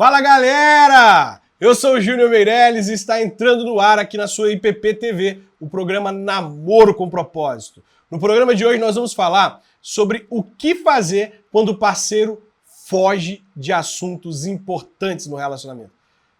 Fala galera! Eu sou o Júnior Meirelles e está entrando no ar aqui na sua IPP TV, o programa Namoro com Propósito. No programa de hoje nós vamos falar sobre o que fazer quando o parceiro foge de assuntos importantes no relacionamento.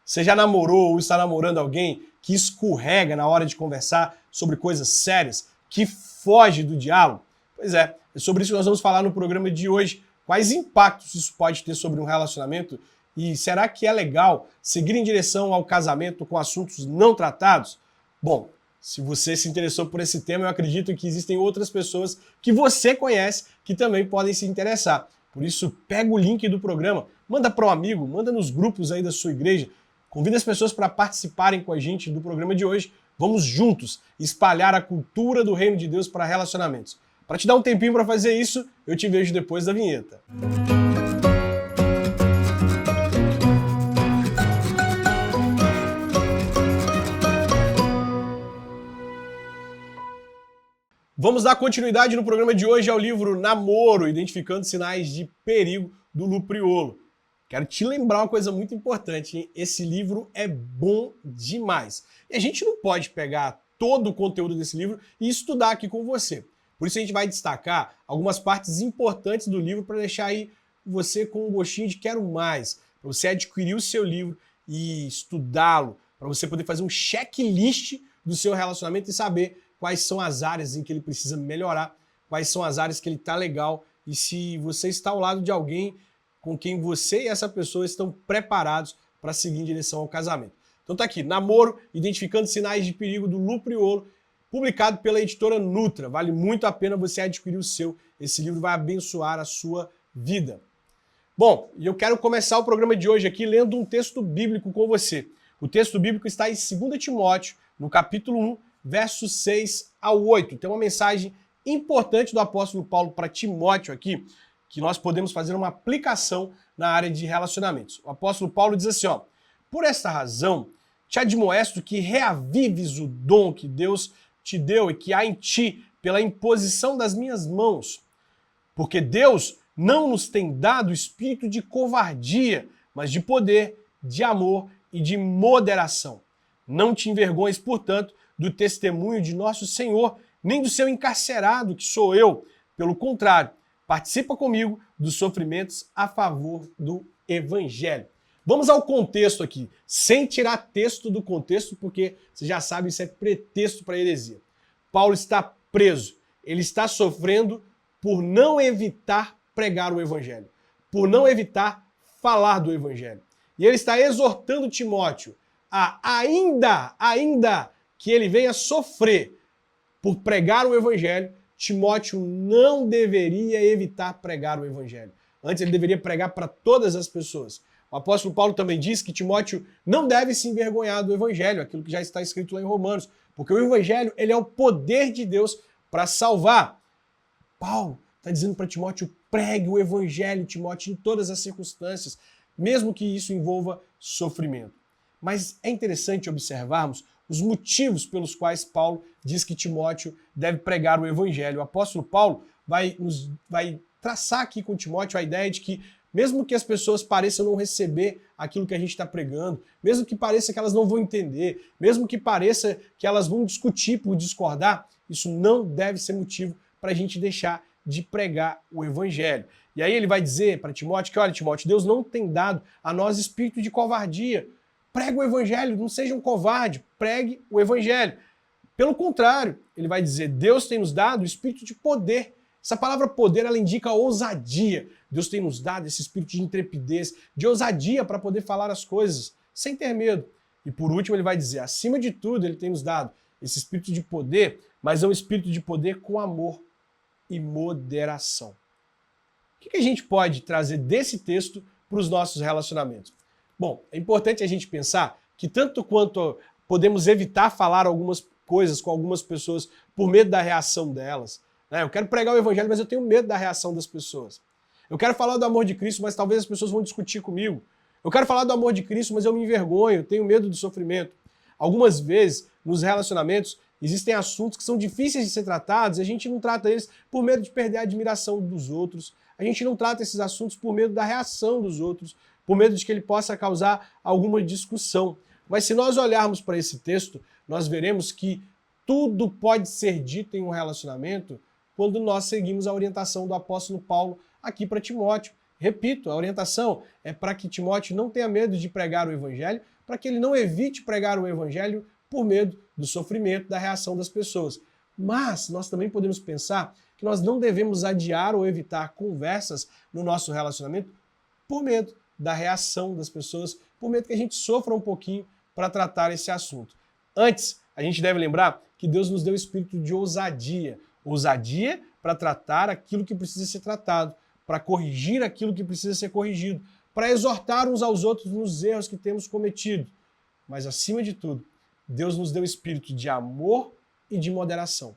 Você já namorou ou está namorando alguém que escorrega na hora de conversar sobre coisas sérias, que foge do diálogo? Pois é sobre isso que nós vamos falar no programa de hoje. Quais impactos isso pode ter sobre um relacionamento? E será que é legal seguir em direção ao casamento com assuntos não tratados? Bom, se você se interessou por esse tema, eu acredito que existem outras pessoas que você conhece que também podem se interessar. Por isso, pega o link do programa, manda para um amigo, manda nos grupos aí da sua igreja, convida as pessoas para participarem com a gente do programa de hoje. Vamos juntos espalhar a cultura do reino de Deus para relacionamentos. Para te dar um tempinho para fazer isso, eu te vejo depois da vinheta. Vamos dar continuidade no programa de hoje ao livro Namoro, Identificando Sinais de Perigo, do Lu Priolo. Quero te lembrar uma coisa muito importante, hein? Esse livro é bom demais. E a gente não pode pegar todo o conteúdo desse livro e estudar aqui com você. Por isso a gente vai destacar algumas partes importantes do livro para deixar aí você com um gostinho de quero mais, para você adquirir o seu livro e estudá-lo, para você poder fazer um checklist do seu relacionamento e saber quais são as áreas em que ele precisa melhorar, quais são as áreas que ele está legal e se você está ao lado de alguém com quem você e essa pessoa estão preparados para seguir em direção ao casamento. Então tá aqui, Namoro, Identificando Sinais de Perigo, do Lu Priolo, publicado pela editora Nutra. Vale muito a pena você adquirir o seu. Esse livro vai abençoar a sua vida. Bom, e eu quero começar o programa de hoje aqui lendo um texto bíblico com você. O texto bíblico está em 2 Timóteo, no capítulo 1, versos 6 ao 8. Tem uma mensagem importante do apóstolo Paulo para Timóteo aqui, que nós podemos fazer uma aplicação na área de relacionamentos. O apóstolo Paulo diz assim, ó: por esta razão, te admoesto que reavives o dom que Deus te deu e que há em ti pela imposição das minhas mãos. Porque Deus não nos tem dado espírito de covardia, mas de poder, de amor e de moderação. Não te envergonhes, portanto, do testemunho de nosso Senhor, nem do seu encarcerado, que sou eu. Pelo contrário, participa comigo dos sofrimentos a favor do Evangelho. Vamos ao contexto aqui, sem tirar texto do contexto, porque você já sabe, isso é pretexto para heresia. Paulo está preso, ele está sofrendo por não evitar pregar o Evangelho, por não evitar falar do Evangelho. E ele está exortando Timóteo a ainda que ele venha sofrer por pregar o Evangelho, Timóteo não deveria evitar pregar o Evangelho. Antes ele deveria pregar para todas as pessoas. O apóstolo Paulo também diz que Timóteo não deve se envergonhar do Evangelho, aquilo que já está escrito lá em Romanos, porque o Evangelho ele é o poder de Deus para salvar. Paulo está dizendo para Timóteo, pregue o Evangelho, Timóteo, em todas as circunstâncias, mesmo que isso envolva sofrimento. Mas é interessante observarmos os motivos pelos quais Paulo diz que Timóteo deve pregar o Evangelho. O apóstolo Paulo vai traçar aqui com Timóteo a ideia de que, mesmo que as pessoas pareçam não receber aquilo que a gente está pregando, mesmo que pareça que elas não vão entender, mesmo que pareça que elas vão discutir por discordar, isso não deve ser motivo para a gente deixar de pregar o Evangelho. E aí ele vai dizer para Timóteo que, olha, Timóteo, Deus não tem dado a nós espírito de covardia. Pregue o Evangelho, não seja um covarde, pregue o Evangelho. Pelo contrário, ele vai dizer, Deus tem nos dado o espírito de poder. Essa palavra poder, ela indica ousadia. Deus tem nos dado esse espírito de intrepidez, de ousadia para poder falar as coisas, sem ter medo. E por último ele vai dizer, acima de tudo ele tem nos dado esse espírito de poder, mas é um espírito de poder com amor e moderação. O que a gente pode trazer desse texto para os nossos relacionamentos? Bom, é importante a gente pensar que tanto quanto podemos evitar falar algumas coisas com algumas pessoas por medo da reação delas, né? Eu quero pregar o Evangelho, mas eu tenho medo da reação das pessoas. Eu quero falar do amor de Cristo, mas talvez as pessoas vão discutir comigo. Eu quero falar do amor de Cristo, mas eu me envergonho, eu tenho medo do sofrimento. Algumas vezes, nos relacionamentos, existem assuntos que são difíceis de ser tratados e a gente não trata eles por medo de perder a admiração dos outros. A gente não trata esses assuntos por medo da reação dos outros, por medo de que ele possa causar alguma discussão. Mas se nós olharmos para esse texto, nós veremos que tudo pode ser dito em um relacionamento quando nós seguimos a orientação do apóstolo Paulo aqui para Timóteo. Repito, a orientação é para que Timóteo não tenha medo de pregar o evangelho, para que ele não evite pregar o evangelho por medo do sofrimento, da reação das pessoas. Mas nós também podemos pensar que nós não devemos adiar ou evitar conversas no nosso relacionamento por medo da reação das pessoas, por medo que a gente sofra um pouquinho para tratar esse assunto. Antes, a gente deve lembrar que Deus nos deu espírito de ousadia. Ousadia para tratar aquilo que precisa ser tratado, para corrigir aquilo que precisa ser corrigido, para exortar uns aos outros nos erros que temos cometido. Mas, acima de tudo, Deus nos deu espírito de amor e de moderação.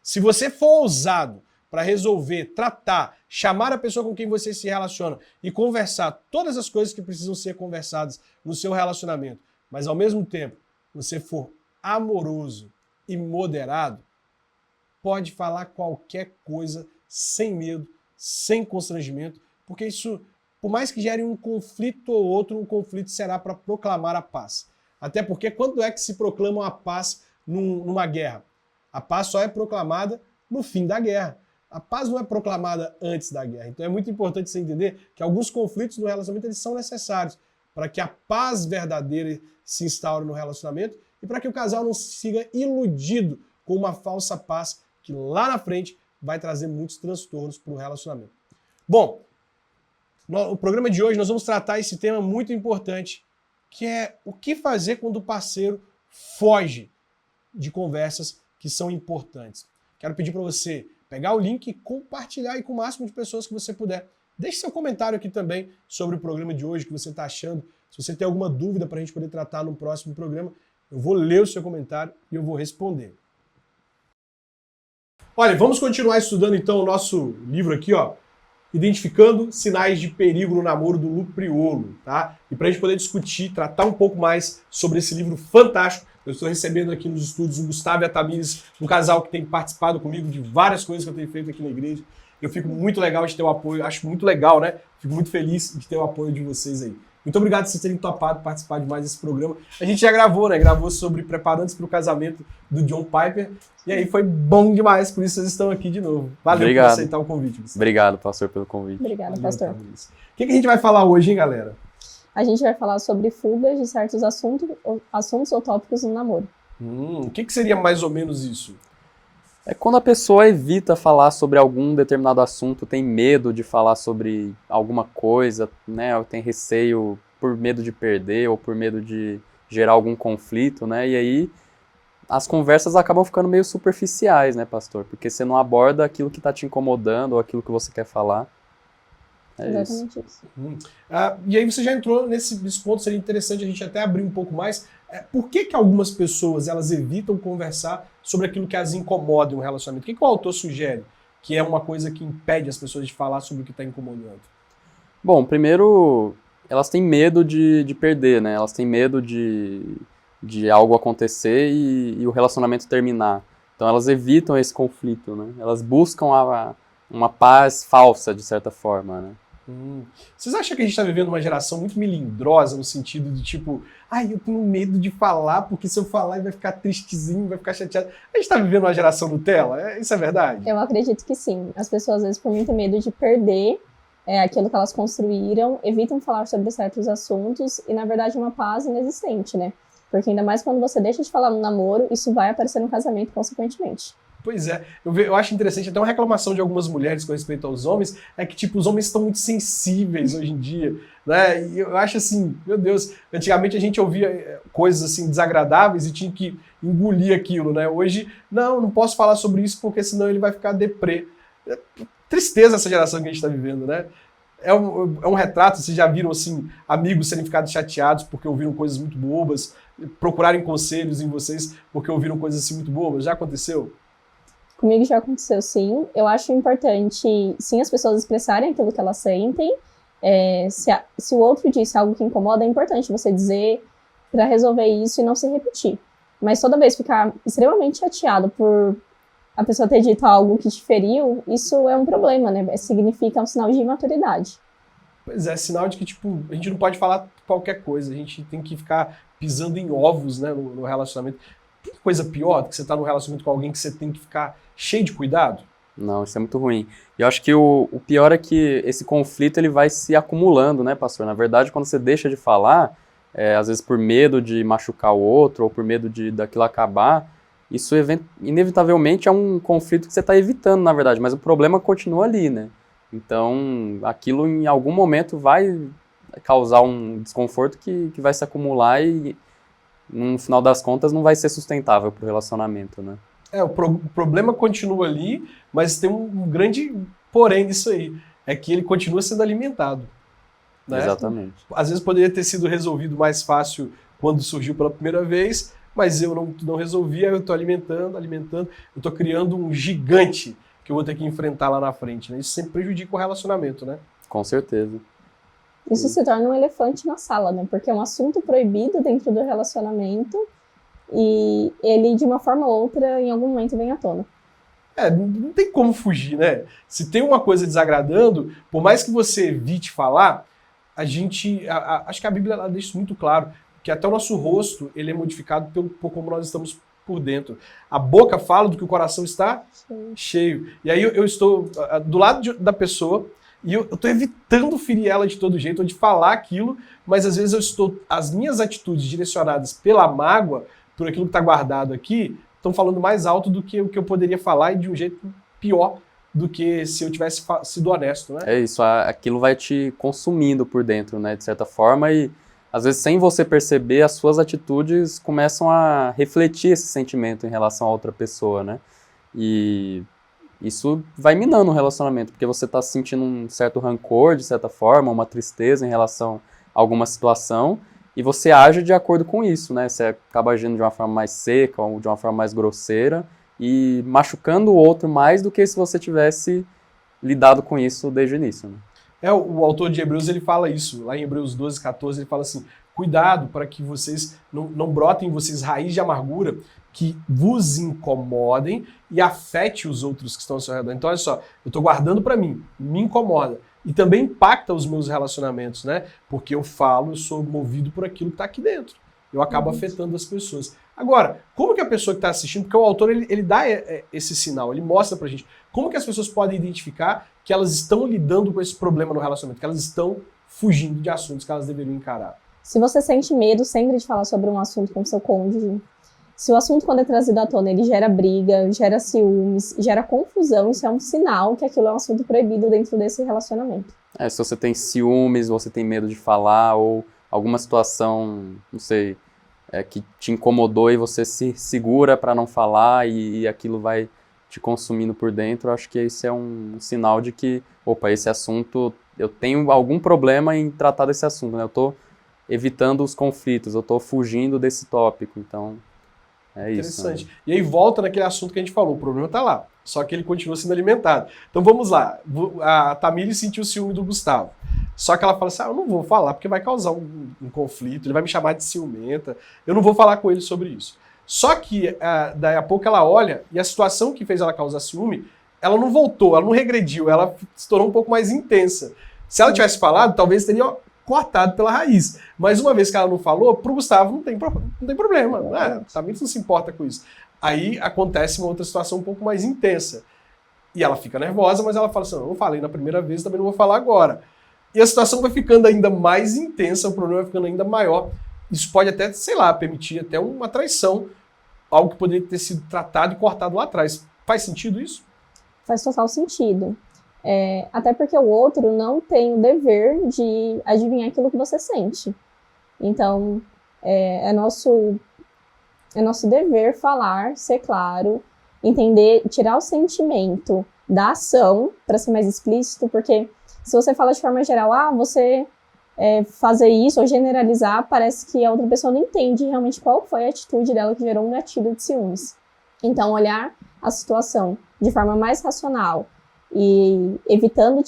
Se você for ousado para resolver, tratar, chamar a pessoa com quem você se relaciona e conversar todas as coisas que precisam ser conversadas no seu relacionamento, mas ao mesmo tempo você for amoroso e moderado, pode falar qualquer coisa sem medo, sem constrangimento, porque isso, por mais que gere um conflito ou outro, um conflito será para proclamar a paz. Até porque quando é que se proclama a paz numa guerra? A paz só é proclamada no fim da guerra. A paz não é proclamada antes da guerra. Então é muito importante você entender que alguns conflitos no relacionamento eles são necessários para que a paz verdadeira se instaure no relacionamento e para que o casal não siga iludido com uma falsa paz que lá na frente vai trazer muitos transtornos para o relacionamento. Bom, no programa de hoje nós vamos tratar esse tema muito importante, que é o que fazer quando o parceiro foge de conversas que são importantes. Quero pedir para você pegar o link e compartilhar aí com o máximo de pessoas que você puder. Deixe seu comentário aqui também sobre o programa de hoje, o que você está achando. Se você tem alguma dúvida para a gente poder tratar no próximo programa, eu vou ler o seu comentário e eu vou responder. Olha, vamos continuar estudando então o nosso livro aqui, ó, Identificando Sinais de Perigo no Namoro, do Lu Priolo, tá? E para a gente poder discutir, tratar um pouco mais sobre esse livro fantástico, eu estou recebendo aqui nos estúdios o Gustavo e a Tamires, um casal que tem participado comigo de várias coisas que eu tenho feito aqui na igreja. Eu fico muito legal de ter o apoio, acho muito legal, né? Fico muito feliz de ter o apoio de vocês aí. Muito obrigado por vocês terem topado participar de mais desse programa. A gente já gravou, né? Gravou sobre Preparando-se para o Casamento, do John Piper. E aí foi bom demais, por isso vocês estão aqui de novo. Valeu por aceitar o convite. Você. Obrigado, pastor, pelo convite. Obrigada, pastor. O que a gente vai falar hoje, hein, galera? A gente vai falar sobre fugas de certos assuntos ou tópicos no namoro. O que seria mais ou menos isso? É quando a pessoa evita falar sobre algum determinado assunto, tem medo de falar sobre alguma coisa, né? Ou tem receio por medo de perder ou por medo de gerar algum conflito, né? E aí as conversas acabam ficando meio superficiais, né, pastor? Porque você não aborda aquilo que está te incomodando ou aquilo que você quer falar. Exatamente isso. E aí você já entrou nesse ponto, seria interessante a gente até abrir um pouco mais. Por que algumas pessoas elas evitam conversar sobre aquilo que as incomoda em um relacionamento? O que o autor sugere que é uma coisa que impede as pessoas de falar sobre o que está incomodando? Bom, primeiro, elas têm medo de perder, né? Elas têm medo de algo acontecer e o relacionamento terminar. Então elas evitam esse conflito, né? Elas buscam uma paz falsa, de certa forma, né? Vocês acham que a gente está vivendo uma geração muito melindrosa no sentido de tipo, eu tenho medo de falar, porque se eu falar ele vai ficar tristezinho, vai ficar chateado. A gente está vivendo uma geração Nutella? Isso é verdade? Eu acredito que sim. As pessoas, às vezes, por muito medo de perder aquilo que elas construíram, evitam falar sobre certos assuntos e, na verdade, uma paz inexistente, né? Porque ainda mais quando você deixa de falar no namoro, isso vai aparecer no casamento, consequentemente. Pois é, eu acho interessante, até uma reclamação de algumas mulheres com respeito aos homens, é que, tipo, os homens estão muito sensíveis hoje em dia, né, e eu acho assim, meu Deus, antigamente a gente ouvia coisas, assim, desagradáveis e tinha que engolir aquilo, né, hoje, não posso falar sobre isso porque senão ele vai ficar deprê. Tristeza essa geração que a gente está vivendo, né, é um retrato, vocês já viram, assim, amigos serem ficados chateados porque ouviram coisas muito bobas, procurarem conselhos em vocês porque ouviram coisas, assim, muito bobas, já aconteceu? Comigo já aconteceu, sim. Eu acho importante, sim, as pessoas expressarem aquilo que elas sentem. Se o outro disse algo que incomoda, é importante você dizer para resolver isso e não se repetir. Mas toda vez ficar extremamente chateado por a pessoa ter dito algo que te feriu, isso é um problema, né? Significa um sinal de imaturidade. Pois é, sinal de que, tipo, a gente não pode falar qualquer coisa, a gente tem que ficar pisando em ovos, né, no relacionamento. Tem coisa pior do que você tá num relacionamento com alguém que você tem que ficar cheio de cuidado? Não, isso é muito ruim. E eu acho que o pior é que esse conflito ele vai se acumulando, né, pastor? Na verdade, quando você deixa de falar, às vezes por medo de machucar o outro ou por medo daquilo acabar, isso inevitavelmente é um conflito que você está evitando, na verdade, mas o problema continua ali, né? Então, aquilo em algum momento vai causar um desconforto que vai se acumular e, no final das contas, não vai ser sustentável para o relacionamento, né? O problema continua ali, mas tem um grande porém nisso aí, é que ele continua sendo alimentado. Né? Exatamente. Às vezes poderia ter sido resolvido mais fácil quando surgiu pela primeira vez, mas eu não resolvi, aí eu estou alimentando, eu estou criando um gigante que eu vou ter que enfrentar lá na frente. Né? Isso sempre prejudica o relacionamento, né? Com certeza. Isso se torna um elefante na sala, né? Porque é um assunto proibido dentro do relacionamento e ele, de uma forma ou outra, em algum momento vem à tona. Não tem como fugir, né? Se tem uma coisa desagradando, por mais que você evite falar, acho que a Bíblia ela deixa isso muito claro, que até o nosso rosto ele é modificado por como nós estamos por dentro. A boca fala do que o coração está cheio. E aí eu estou do lado da pessoa e eu estou evitando ferir ela de todo jeito, ou de falar aquilo, mas às vezes as minhas atitudes direcionadas pela mágoa, por aquilo que está guardado aqui, estão falando mais alto do que o que eu poderia falar e de um jeito pior do que se eu tivesse sido honesto, né? É isso, aquilo vai te consumindo por dentro, né, de certa forma, e às vezes sem você perceber, as suas atitudes começam a refletir esse sentimento em relação a outra pessoa, né? E isso vai minando o relacionamento, porque você está sentindo um certo rancor, de certa forma, uma tristeza em relação a alguma situação, e você age de acordo com isso, né? Você acaba agindo de uma forma mais seca ou de uma forma mais grosseira e machucando o outro mais do que se você tivesse lidado com isso desde o início, né? O autor de Hebreus ele fala isso, lá em Hebreus 12, 14, ele fala assim, cuidado para que vocês não brotem em vocês raiz de amargura que vos incomodem e afete os outros que estão ao seu redor. Então, olha só, eu estou guardando para mim, me incomoda. E também impacta os meus relacionamentos, né? Porque eu sou movido por aquilo que está aqui dentro. Eu acabo afetando as pessoas. Agora, como que a pessoa que está assistindo, porque o autor ele dá esse sinal, ele mostra pra gente, como que as pessoas podem identificar que elas estão lidando com esse problema no relacionamento, que elas estão fugindo de assuntos que elas deveriam encarar? Se você sente medo sempre de falar sobre um assunto com seu cônjuge, se o assunto, quando é trazido à tona, ele gera briga, gera ciúmes, gera confusão, isso é um sinal que aquilo é um assunto proibido dentro desse relacionamento. Se você tem ciúmes, você tem medo de falar, ou alguma situação, não sei, que te incomodou e você se segura para não falar e aquilo vai te consumindo por dentro, acho que esse é um sinal de que, esse assunto, eu tenho algum problema em tratar desse assunto, né? Eu estou evitando os conflitos, eu estou fugindo desse tópico, então... Interessante. Isso, né? E aí volta naquele assunto que a gente falou, o problema está lá, só que ele continua sendo alimentado. Então vamos lá, a Tamires sentiu o ciúme do Gustavo, só que ela fala assim, eu não vou falar porque vai causar um conflito, ele vai me chamar de ciumenta, eu não vou falar com ele sobre isso. Só que daí a pouco ela olha e a situação que fez ela causar ciúme, ela não voltou, ela não regrediu, ela se tornou um pouco mais intensa. Se ela tivesse falado, talvez teria cortado pela raiz. Mas uma vez que ela não falou, pro Gustavo não tem problema. Também não se importa com isso. Aí acontece uma outra situação um pouco mais intensa. E ela fica nervosa, mas ela fala assim, não falei na primeira vez, também não vou falar agora. E a situação vai ficando ainda mais intensa, o problema vai ficando ainda maior. Isso pode até, permitir até uma traição, algo que poderia ter sido tratado e cortado lá atrás. Faz sentido isso? Faz total sentido. Até porque o outro não tem o dever de adivinhar aquilo que você sente. Então, é nosso dever falar, ser claro, entender, tirar o sentimento da ação, para ser mais explícito, porque se você fala de forma geral, você fazer isso ou generalizar, parece que a outra pessoa não entende realmente qual foi a atitude dela que gerou um gatilho de ciúmes. Então, olhar a situação de forma mais racional, e evitando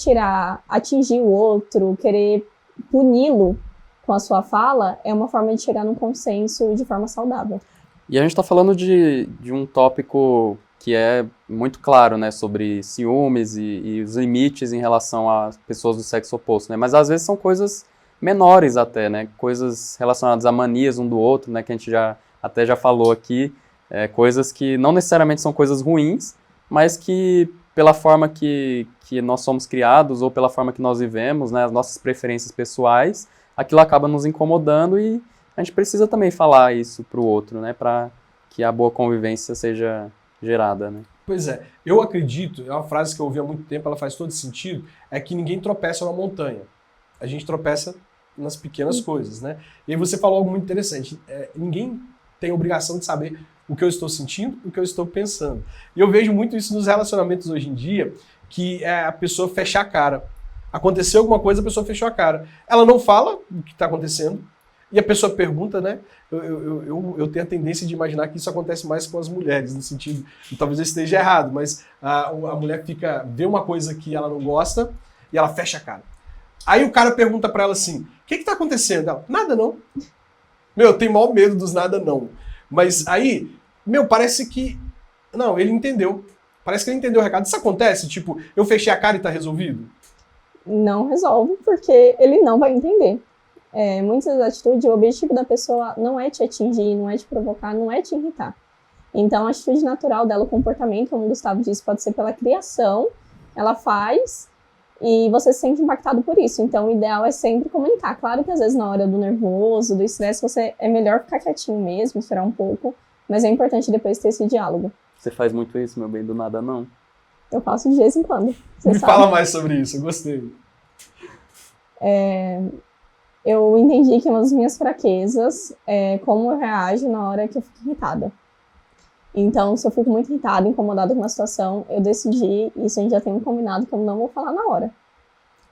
atingir o outro, querer puni-lo com a sua fala, é uma forma de chegar num consenso de forma saudável. E a gente está falando de um tópico que é muito claro, né, sobre ciúmes e os limites em relação a pessoas do sexo oposto, né, mas às vezes são coisas menores até, né, coisas relacionadas a manias um do outro, né, que a gente já falou aqui, coisas que não necessariamente são coisas ruins, mas que pela forma que nós somos criados ou pela forma que nós vivemos, né, as nossas preferências pessoais, aquilo acaba nos incomodando e a gente precisa também falar isso pro outro, né, para que a boa convivência seja gerada, né? Pois é, eu acredito, é uma frase que eu ouvi há muito tempo, ela faz todo sentido, é que ninguém tropeça na montanha. A gente tropeça nas pequenas coisas, né? E aí você falou algo muito interessante, ninguém tem a obrigação de saber o que eu estou sentindo, o que eu estou pensando. E eu vejo muito isso nos relacionamentos hoje em dia, que é a pessoa fecha a cara. Aconteceu alguma coisa, a pessoa fechou a cara. Ela não fala o que está acontecendo, e a pessoa pergunta, né? Eu tenho a tendência de imaginar que isso acontece mais com as mulheres, no sentido, e talvez eu esteja errado, mas a mulher vê uma coisa que ela não gosta e ela fecha a cara. Aí o cara pergunta pra ela assim, o que tá acontecendo? Ela, nada não. Eu tenho maior medo dos nada não. Mas aí, parece que... Não, ele entendeu. Parece que ele entendeu o recado. Isso acontece? Tipo, eu fechei a cara e tá resolvido? Não resolve, porque ele não vai entender. Muitas atitudes, o objetivo da pessoa não é te atingir, não é te provocar, não é te irritar. Então, a atitude natural dela, o comportamento, como o Gustavo disse, pode ser pela criação, ela faz e você se sente impactado por isso. Então, o ideal é sempre comunicar. Claro que às vezes na hora do nervoso, do estresse, é melhor ficar quietinho mesmo, esperar um pouco, mas é importante depois ter esse diálogo. Você faz muito isso, meu bem, do nada não? Eu faço de vez em quando. Me fala mais sobre isso, eu gostei. Eu entendi que uma das minhas fraquezas é como eu reajo na hora que eu fico irritada. Então, se eu fico muito irritada, incomodada com uma situação, eu decidi, isso a gente já tem um combinado, que eu não vou falar na hora.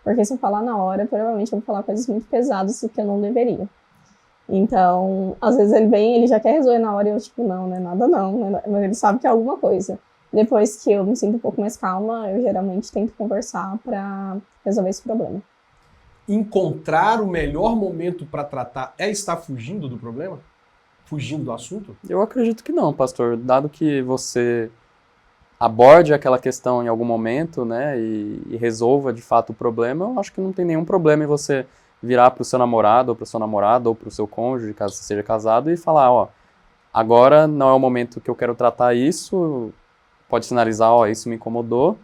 Porque se eu falar na hora, provavelmente eu vou falar coisas muito pesadas que eu não deveria. Então, às vezes ele já quer resolver na hora e eu tipo, não, não é nada não, mas ele sabe que é alguma coisa. Depois que eu me sinto um pouco mais calma, eu geralmente tento conversar para resolver esse problema. Encontrar o melhor momento para tratar é estar fugindo do problema? Fugindo do assunto? Eu acredito que não, pastor. Dado que você aborde aquela questão em algum momento, né, e resolva de fato o problema, eu acho que não tem nenhum problema em você virar para o seu namorado, ou para o seu namorado, ou para o seu cônjuge, caso você seja casado, e falar, ó, agora não é o momento que eu quero tratar isso, pode sinalizar, ó, isso me incomodou,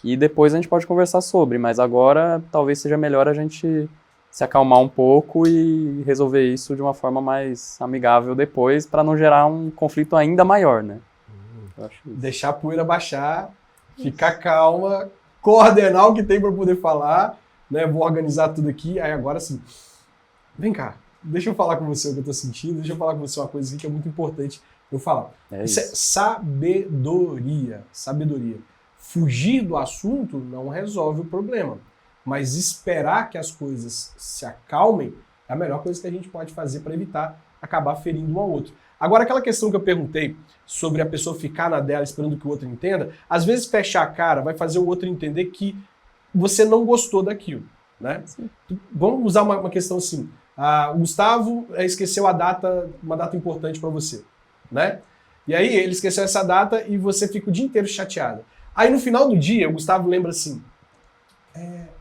e depois a gente pode conversar sobre, mas agora talvez seja melhor a gente se acalmar um pouco e resolver isso de uma forma mais amigável depois, para não gerar um conflito ainda maior, né? Eu acho isso. Deixar a poeira baixar, ficar calma, coordenar o que tem para poder falar, né? Vou organizar tudo aqui, aí agora sim, vem cá, deixa eu falar com você o que eu tô sentindo, deixa eu falar com você uma coisa aqui que é muito importante eu falar. Isso é sabedoria. Fugir do assunto não resolve o problema, mas esperar que as coisas se acalmem é a melhor coisa que a gente pode fazer para evitar acabar ferindo um ao outro. Agora, aquela questão que eu perguntei sobre a pessoa ficar na dela esperando que o outro entenda, às vezes fechar a cara vai fazer o outro entender que você não gostou daquilo, né? Sim. Vamos usar uma questão assim, o Gustavo esqueceu uma data importante para você, né? E aí ele esqueceu essa data e você fica o dia inteiro chateada. Aí no final do dia, o Gustavo lembra assim,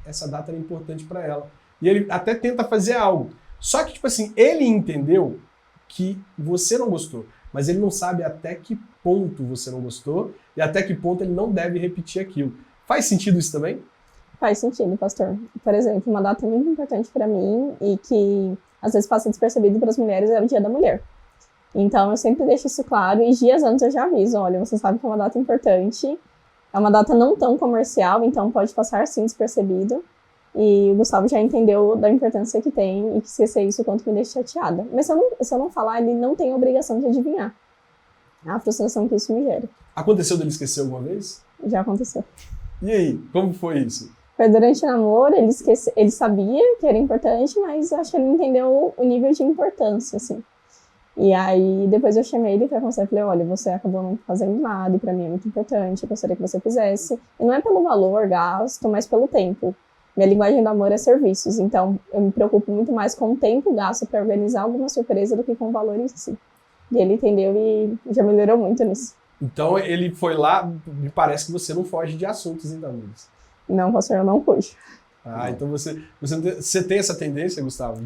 essa data era importante para ela. E ele até tenta fazer algo. Só que, tipo assim, ele entendeu que você não gostou, mas ele não sabe até que ponto você não gostou e até que ponto ele não deve repetir aquilo. Faz sentido isso também? Faz sentido, pastor. Por exemplo, uma data muito importante para mim e que às vezes passa despercebido para as mulheres é o Dia da Mulher. Então eu sempre deixo isso claro e dias antes eu já aviso, olha, você sabe que é uma data importante, é uma data não tão comercial, então pode passar sim despercebido. E o Gustavo já entendeu da importância que tem e que esquecer isso quanto me deixa chateada. Mas se eu não falar, ele não tem a obrigação de adivinhar a frustração que isso me gera. Aconteceu dele esquecer alguma vez? Já aconteceu. E aí, como foi isso? Foi durante o namoro, ele sabia que era importante, mas acho que ele não entendeu o nível de importância, assim. E aí, depois eu chamei ele pra conversar e falei, olha, você acabou não fazendo nada e pra mim é muito importante, eu gostaria que você fizesse. E não é pelo valor, gasto, mas pelo tempo. Minha linguagem do amor é serviços, então eu me preocupo muito mais com o tempo gasto para organizar alguma surpresa do que com o valor em si. E ele entendeu e já melhorou muito nisso. Então ele foi lá, me parece que você não foge de assuntos, hein, Damaris? Não, pastor, eu não fujo. Então você tem essa tendência, Gustavo?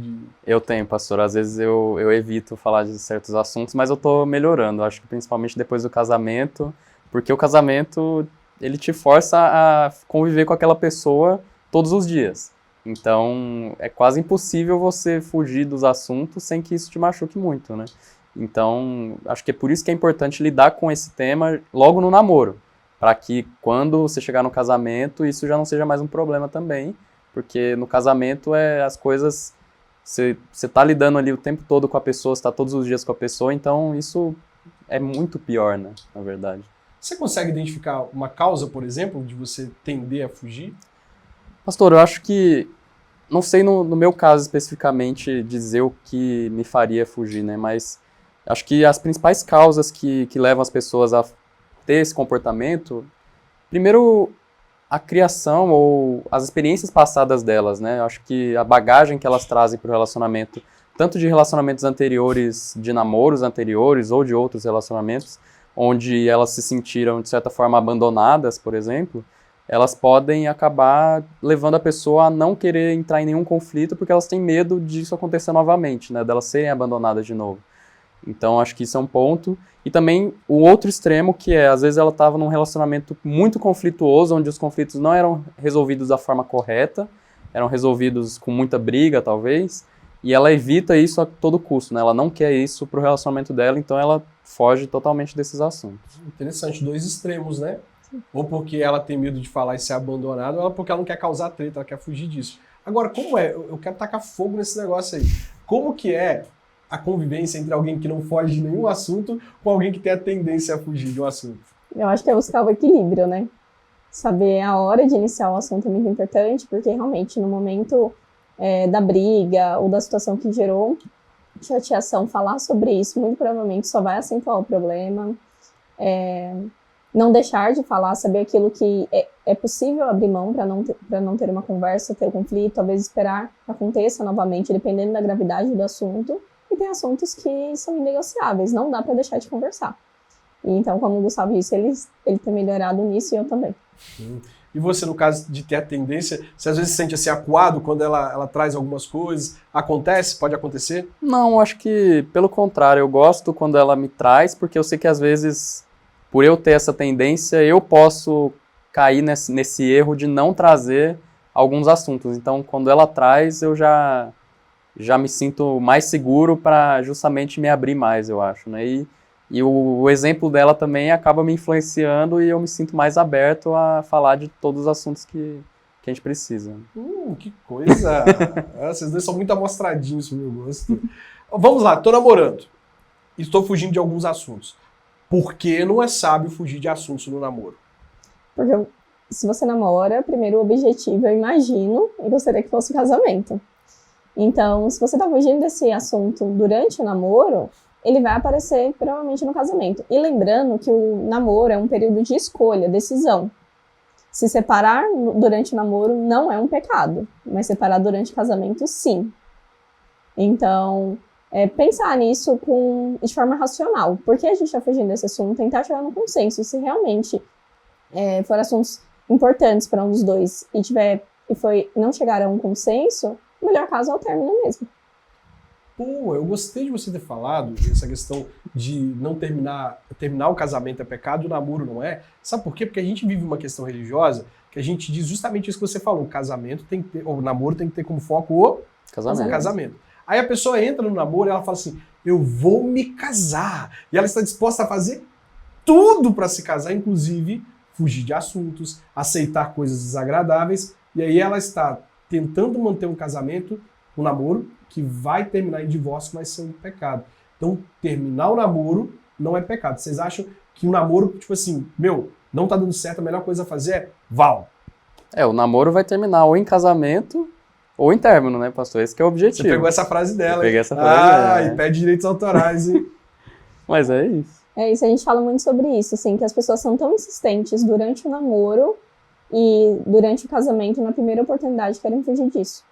Eu tenho, pastor. Às vezes eu evito falar de certos assuntos, mas eu tô melhorando. Acho que principalmente depois do casamento, porque o casamento, ele te força a conviver com aquela pessoa todos os dias. Então, é quase impossível você fugir dos assuntos sem que isso te machuque muito, né? Então, acho que é por isso que é importante lidar com esse tema logo no namoro, para que quando você chegar no casamento, isso já não seja mais um problema também, porque no casamento as coisas, você tá lidando ali o tempo todo com a pessoa, você tá todos os dias com a pessoa, então isso é muito pior, né, na verdade. Você consegue identificar uma causa, por exemplo, de você tender a fugir? Pastor, eu acho que, não sei no meu caso especificamente dizer o que me faria fugir, né, mas acho que as principais causas que levam as pessoas a ter esse comportamento, primeiro, a criação ou as experiências passadas delas, né? Eu acho que a bagagem que elas trazem para o relacionamento, tanto de relacionamentos anteriores, de namoros anteriores ou de outros relacionamentos, onde elas se sentiram, de certa forma, abandonadas, por exemplo, elas podem acabar levando a pessoa a não querer entrar em nenhum conflito porque elas têm medo disso acontecer novamente, né? Delas serem abandonadas de novo. Então, acho que isso é um ponto. E também o outro extremo, que é, às vezes ela estava num relacionamento muito conflituoso, onde os conflitos não eram resolvidos da forma correta, eram resolvidos com muita briga, talvez, e ela evita isso a todo custo, né? Ela não quer isso pro relacionamento dela, então ela foge totalmente desses assuntos. Interessante, dois extremos, né? Ou porque ela tem medo de falar e ser abandonada, ou porque ela não quer causar treta, ela quer fugir disso. Agora, como é? Eu quero tacar fogo nesse negócio aí. Como que é a convivência entre alguém que não foge de nenhum assunto com alguém que tem a tendência a fugir de um assunto? Eu acho que é buscar o equilíbrio, né? Saber a hora de iniciar o assunto é muito importante, porque realmente no momento da briga ou da situação que gerou chateação, falar sobre isso muito provavelmente só vai acentuar o problema. Não deixar de falar, saber aquilo que é possível abrir mão para não ter uma conversa, ter um conflito, talvez esperar que aconteça novamente, dependendo da gravidade do assunto. E tem assuntos que são inegociáveis, não dá para deixar de conversar. E então, como o Gustavo disse, ele tem melhorado nisso e eu também. E você, no caso de ter a tendência, você às vezes se sente assim acuado quando ela traz algumas coisas? Acontece? Pode acontecer? Não, acho que pelo contrário, eu gosto quando ela me traz, porque eu sei que às vezes, por eu ter essa tendência, eu posso cair nesse erro de não trazer alguns assuntos. Então, quando ela traz, eu já me sinto mais seguro para justamente me abrir mais, eu acho, né? E o exemplo dela também acaba me influenciando e eu me sinto mais aberto a falar de todos os assuntos que a gente precisa. Que coisa! Vocês dois são muito amostradinhos pro meu gosto. Vamos lá, tô namorando. Estou fugindo de alguns assuntos. Por que não é sábio fugir de assuntos no namoro? Porque se você namora, primeiro o objetivo, eu imagino, eu gostaria que fosse o casamento. Então, se você tá fugindo desse assunto durante o namoro, ele vai aparecer provavelmente no casamento. E lembrando que o namoro é um período de escolha, decisão. Se separar durante o namoro não é um pecado, mas separar durante o casamento, sim. Então, pensar nisso de forma racional. Por que a gente está fugindo desse assunto? Tentar chegar no consenso. Se realmente for assuntos importantes para um dos dois não chegar a um consenso, o melhor caso é o término mesmo. Eu gostei de você ter falado essa questão de não terminar o casamento é pecado e o namoro não é. Sabe por quê? Porque a gente vive uma questão religiosa que a gente diz justamente isso que você falou. O namoro tem que ter como foco o casamento. Aí a pessoa entra no namoro e ela fala assim, eu vou me casar. E ela está disposta a fazer tudo para se casar, inclusive fugir de assuntos, aceitar coisas desagradáveis. E aí ela está tentando manter um casamento, um namoro, que vai terminar em divórcio, vai ser um pecado. Então, terminar o namoro não é pecado. Vocês acham que o namoro, tipo assim, não tá dando certo, a melhor coisa a fazer é Val. O namoro vai terminar ou em casamento ou em término, né, pastor? Esse que é o objetivo. Você pegou essa frase dela, Eu peguei essa frase dela. E pede direitos autorais, hein? Mas é isso. É isso, a gente fala muito sobre isso, assim, que as pessoas são tão insistentes durante o namoro e durante o casamento, na primeira oportunidade, querem fugir disso.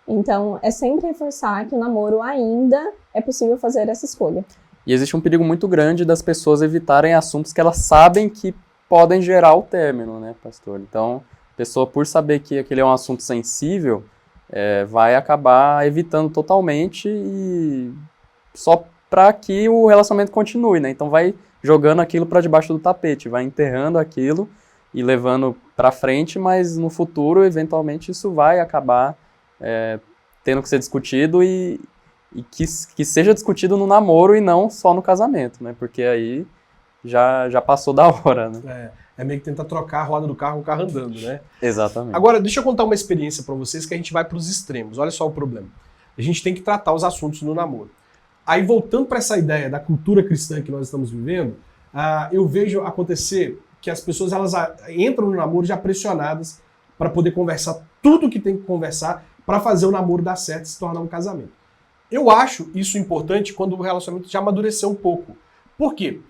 Então, é sempre reforçar que o namoro ainda é possível fazer essa escolha. E existe um perigo muito grande das pessoas evitarem assuntos que elas sabem que podem gerar o término, né, pastor? Então, a pessoa, por saber que aquele é um assunto sensível, vai acabar evitando totalmente e só para que o relacionamento continue, né? Então vai jogando aquilo para debaixo do tapete, vai enterrando aquilo e levando para frente, mas no futuro, eventualmente, isso vai acabar tendo que ser discutido e que seja discutido no namoro e não só no casamento, né? Porque aí já passou da hora, né? É meio que tentar trocar a roda do carro com o carro andando, né? Exatamente. Agora, deixa eu contar uma experiência para vocês que a gente vai para os extremos. Olha só o problema. A gente tem que tratar os assuntos no namoro. Aí, voltando para essa ideia da cultura cristã que nós estamos vivendo, eu vejo acontecer que as pessoas elas entram no namoro já pressionadas para poder conversar tudo que tem que conversar para fazer o namoro dar certo e se tornar um casamento. Eu acho isso importante quando o relacionamento já amadureceu um pouco. Por quê?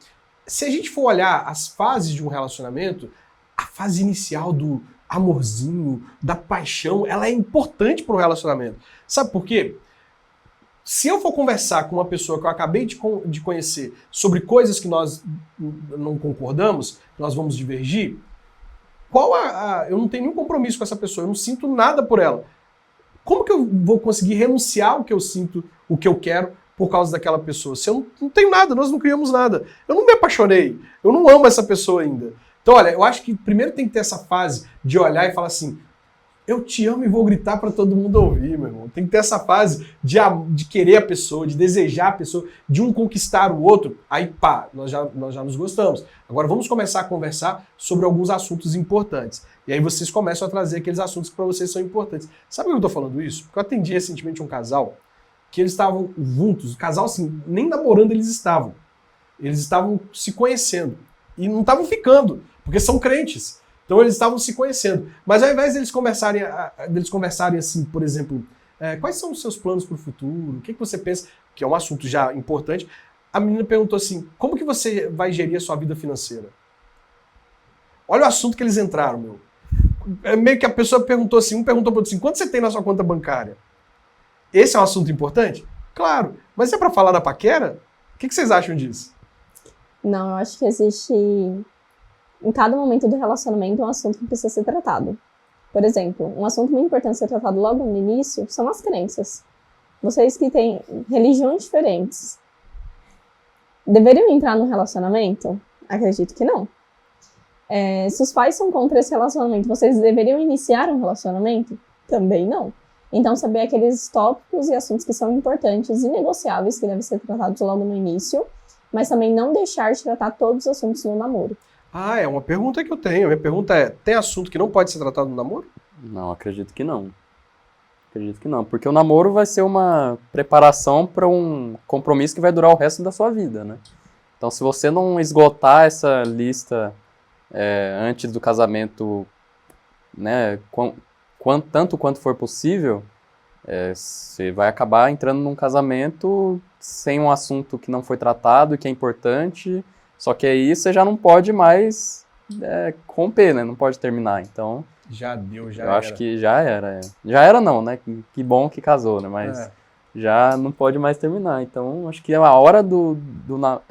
Se a gente for olhar as fases de um relacionamento, a fase inicial do amorzinho, da paixão, ela é importante para o relacionamento. Sabe por quê? Se eu for conversar com uma pessoa que eu acabei de conhecer sobre coisas que nós não concordamos, que nós vamos divergir, eu não tenho nenhum compromisso com essa pessoa, eu não sinto nada por ela. Como que eu vou conseguir renunciar ao que eu sinto, o que eu quero, por causa daquela pessoa? Se eu não tenho nada, nós não criamos nada. Eu não me apaixonei, eu não amo essa pessoa ainda. Então, olha, eu acho que primeiro tem que ter essa fase de olhar e falar assim, eu te amo e vou gritar para todo mundo ouvir, meu irmão. Tem que ter essa fase de querer a pessoa, de desejar a pessoa, de um conquistar o outro. Aí, pá, nós já nos gostamos. Agora vamos começar a conversar sobre alguns assuntos importantes. E aí vocês começam a trazer aqueles assuntos que para vocês são importantes. Sabe por que eu tô falando isso? Porque eu atendi recentemente um casal que eles estavam juntos, o casal assim, nem namorando eles estavam. Eles estavam se conhecendo. E não estavam ficando, porque são crentes. Então eles estavam se conhecendo. Mas ao invés deles conversarem assim, por exemplo, quais são os seus planos para o futuro? O que você pensa? Que é um assunto já importante. A menina perguntou assim, como que você vai gerir a sua vida financeira? Olha o assunto que eles entraram, meu. Meio que a pessoa perguntou assim, um perguntou para o outro assim, quanto você tem na sua conta bancária? Esse é um assunto importante? Claro. Mas é para falar da paquera? O que vocês acham disso? Não, eu acho que existe, em cada momento do relacionamento, um assunto que precisa ser tratado. Por exemplo, um assunto muito importante ser tratado logo no início são as crenças. Vocês que têm religiões diferentes, deveriam entrar no relacionamento? Acredito que não. Se os pais são contra esse relacionamento, vocês deveriam iniciar um relacionamento? Também não. Então, saber aqueles tópicos e assuntos que são importantes e negociáveis, que devem ser tratados logo no início, mas também não deixar de tratar todos os assuntos no namoro. É uma pergunta que eu tenho. A minha pergunta é, tem assunto que não pode ser tratado no namoro? Não, acredito que não. Acredito que não, porque o namoro vai ser uma preparação para um compromisso que vai durar o resto da sua vida, né? Então, se você não esgotar essa lista antes do casamento, né, tanto quanto for possível, você vai acabar entrando num casamento sem um assunto que não foi tratado e que é importante, só que aí você já não pode mais romper, né? Não pode terminar, então... Já deu, já eu era. Eu acho que já era. Já era não, né? Que bom que casou, né? Mas já não pode mais terminar. Então, acho que a hora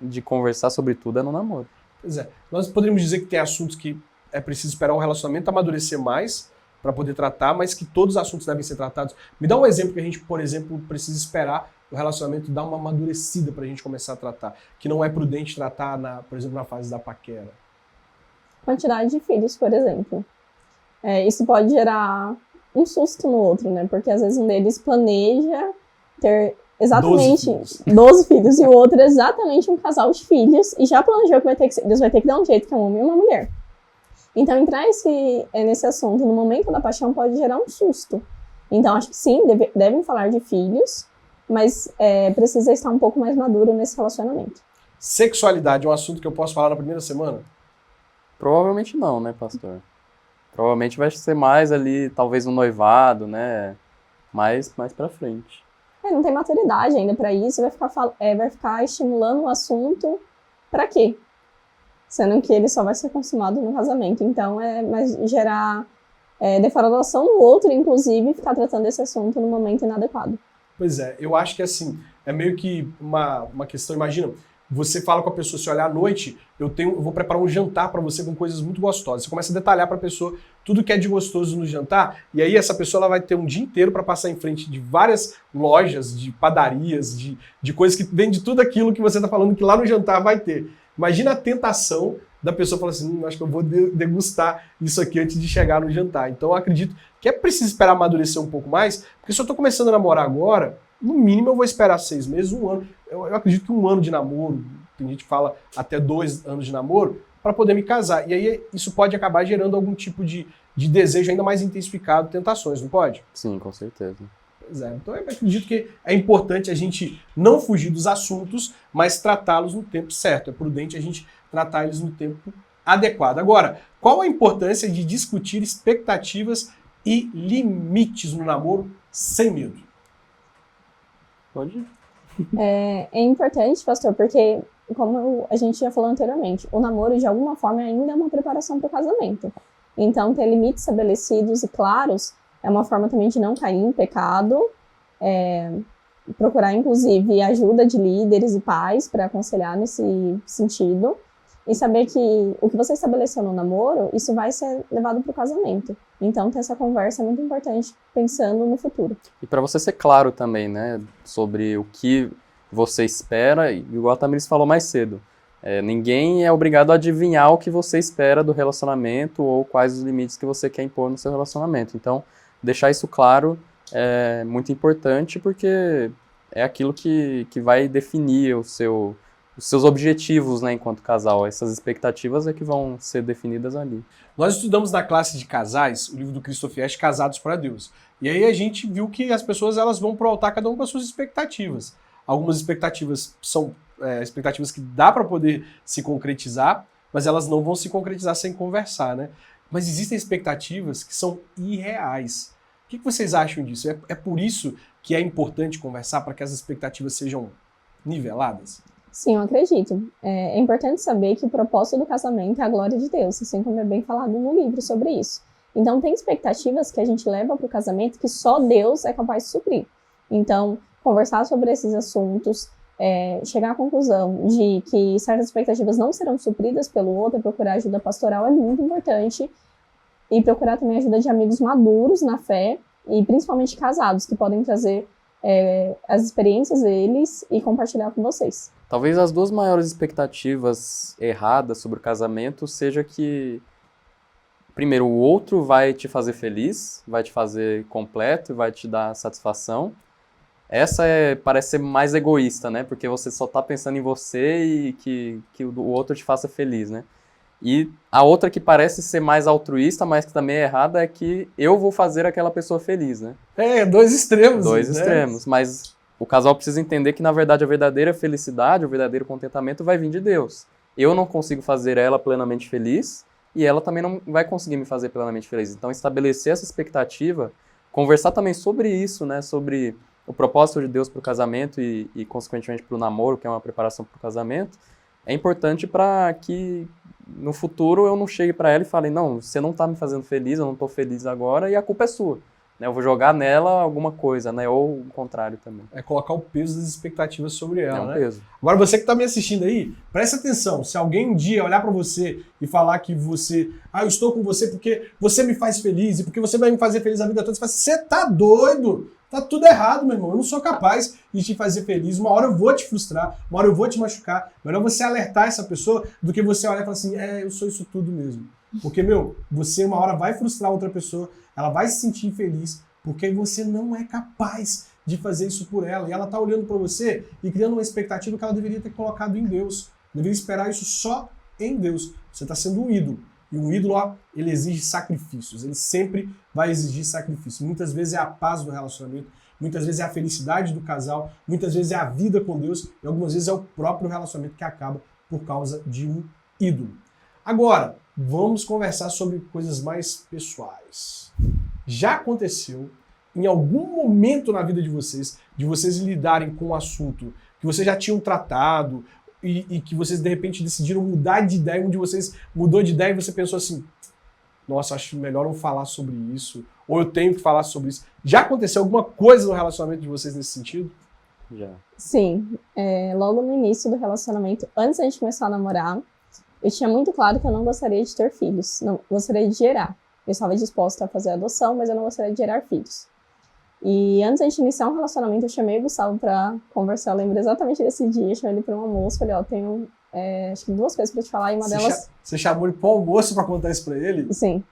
de conversar sobre tudo é no namoro. Pois é. Nós poderíamos dizer que tem assuntos que é preciso esperar o relacionamento amadurecer mais para poder tratar, mas que todos os assuntos devem ser tratados. Me dá um exemplo que a gente, por exemplo, precisa esperar o relacionamento dar uma amadurecida para a gente começar a tratar. Que não é prudente tratar, por exemplo, na fase da paquera. Quantidade de filhos, por exemplo. Isso pode gerar um susto no outro, né? Porque às vezes um deles planeja ter exatamente 12 filhos e o outro exatamente um casal de filhos e já planejou que Deus vai ter que dar um jeito que é um homem e uma mulher. Então entrar nesse assunto no momento da paixão pode gerar um susto. Então acho que sim, devem falar de filhos, mas precisa estar um pouco mais maduro nesse relacionamento. Sexualidade é um assunto que eu posso falar na primeira semana? Provavelmente não, né, pastor? Provavelmente vai ser mais ali, talvez um noivado, né? Mais pra frente. Não tem maturidade ainda pra isso, vai ficar estimulando o assunto pra quê? Sendo que ele só vai ser consumado no casamento. Então, mas gerar defraudação no outro, inclusive, ficar tratando esse assunto no momento inadequado. Pois é, eu acho que assim, é meio que uma questão, imagina, você fala com a pessoa, se olhar à noite, eu vou preparar um jantar para você com coisas muito gostosas. Você começa a detalhar para a pessoa tudo que é de gostoso no jantar, e aí essa pessoa ela vai ter um dia inteiro para passar em frente de várias lojas, de padarias, de coisas que vende tudo aquilo que você está falando que lá no jantar vai ter. Imagina a tentação da pessoa falar assim, acho que eu vou degustar isso aqui antes de chegar no jantar. Então eu acredito que é preciso esperar amadurecer um pouco mais, porque se eu estou começando a namorar agora, no mínimo eu vou esperar 6 meses, 1 ano. Eu acredito que 1 ano de namoro, tem gente que fala até 2 anos de namoro, para poder me casar. E aí isso pode acabar gerando algum tipo de desejo ainda mais intensificado, tentações, não pode? Sim, com certeza. Pois é. Então eu acredito que é importante a gente não fugir dos assuntos, mas tratá-los no tempo certo. É prudente a gente tratar eles no tempo adequado. Agora, qual a importância de discutir expectativas e limites no namoro sem medo? Pode ir. É importante, pastor, porque, como a gente já falou anteriormente, o namoro, de alguma forma, ainda é uma preparação para o casamento. Então, ter limites estabelecidos e claros é uma forma também de não cair em pecado, procurar, inclusive, ajuda de líderes e pais para aconselhar nesse sentido, e saber que o que você estabeleceu no namoro, isso vai ser levado para o casamento. Então, ter essa conversa é muito importante, pensando no futuro. E para você ser claro também, né, sobre o que você espera, igual a Tamiris falou mais cedo, ninguém é obrigado a adivinhar o que você espera do relacionamento ou quais os limites que você quer impor no seu relacionamento. Então, deixar isso claro é muito importante, porque é aquilo que vai definir os seus objetivos, né, enquanto casal. Essas expectativas é que vão ser definidas ali. Nós estudamos na classe de casais o livro do Christopher Ash, Casados para Deus. E aí a gente viu que as pessoas elas vão pro altar cada um com as suas expectativas. Algumas expectativas são expectativas que dá para poder se concretizar, mas elas não vão se concretizar sem conversar, né? Mas existem expectativas que são irreais. O que vocês acham disso? É por isso que é importante conversar, para que as expectativas sejam niveladas? Sim, eu acredito. É importante saber que o propósito do casamento é a glória de Deus, assim como é bem falado no livro sobre isso. Então, tem expectativas que a gente leva para o casamento que só Deus é capaz de suprir. Então, conversar sobre esses assuntos, chegar à conclusão de que certas expectativas não serão supridas pelo outro, procurar ajuda pastoral é muito importante, e procurar também ajuda de amigos maduros na fé, e principalmente casados, que podem trazer as experiências deles e compartilhar com vocês. Talvez as 2 maiores expectativas erradas sobre o casamento seja que, primeiro, o outro vai te fazer feliz, vai te fazer completo, vai te dar satisfação. Essa parece ser mais egoísta, né? Porque você só está pensando em você e que o outro te faça feliz, né? E a outra que parece ser mais altruísta, mas que também é errada, é que eu vou fazer aquela pessoa feliz, né? 2 extremos. 2 né? extremos, mas o casal precisa entender que, na verdade, a verdadeira felicidade, o verdadeiro contentamento vai vir de Deus. Eu não consigo fazer ela plenamente feliz e ela também não vai conseguir me fazer plenamente feliz. Então, estabelecer essa expectativa, conversar também sobre isso, né? Sobre o propósito de Deus para o casamento e consequentemente, para o namoro, que é uma preparação para o casamento, é importante para que no futuro eu não chegue para ela e fale, não, você não está me fazendo feliz, eu não estou feliz agora e a culpa é sua. Eu vou jogar nela alguma coisa, né? Ou o contrário também. É colocar o peso das expectativas sobre ela, né? Peso. Agora, você que está me assistindo aí, presta atenção. Se alguém um dia olhar para você e falar que você... eu estou com você porque você me faz feliz e porque você vai me fazer feliz a vida toda, você fala, você tá doido? Tá tudo errado, meu irmão. Eu não sou capaz de te fazer feliz. Uma hora eu vou te frustrar, uma hora eu vou te machucar. Melhor você alertar essa pessoa do que você olhar e falar assim, eu sou isso tudo mesmo. Porque, você uma hora vai frustrar outra pessoa, ela vai se sentir infeliz, porque você não é capaz de fazer isso por ela. E ela tá olhando para você e criando uma expectativa que ela deveria ter colocado em Deus. Deveria esperar isso só em Deus. Você está sendo um ídolo. E um ídolo, ele exige sacrifícios. Ele sempre vai exigir sacrifício. Muitas vezes é a paz do relacionamento, muitas vezes é a felicidade do casal, muitas vezes é a vida com Deus e algumas vezes é o próprio relacionamento que acaba por causa de um ídolo. Agora, vamos conversar sobre coisas mais pessoais. Já aconteceu em algum momento na vida de vocês lidarem com um assunto que vocês já tinham tratado e que vocês de repente decidiram mudar de ideia, um de vocês mudou de ideia e você pensou assim, nossa, acho melhor não falar sobre isso, ou eu tenho que falar sobre isso. Já aconteceu alguma coisa no relacionamento de vocês nesse sentido? Já. Sim, logo no início do relacionamento, antes da gente começar a namorar, eu tinha muito claro que eu não gostaria de ter filhos, não gostaria de gerar. Eu estava disposta a fazer adoção, mas eu não gostaria de gerar filhos. E antes da gente iniciar um relacionamento, eu chamei o Gustavo pra conversar. Eu lembro exatamente desse dia. Eu chamei ele pra um almoço. Falei, ó, tenho acho que 2 coisas pra te falar. E uma delas... Você chamou ele pro almoço pra contar isso pra ele? Sim.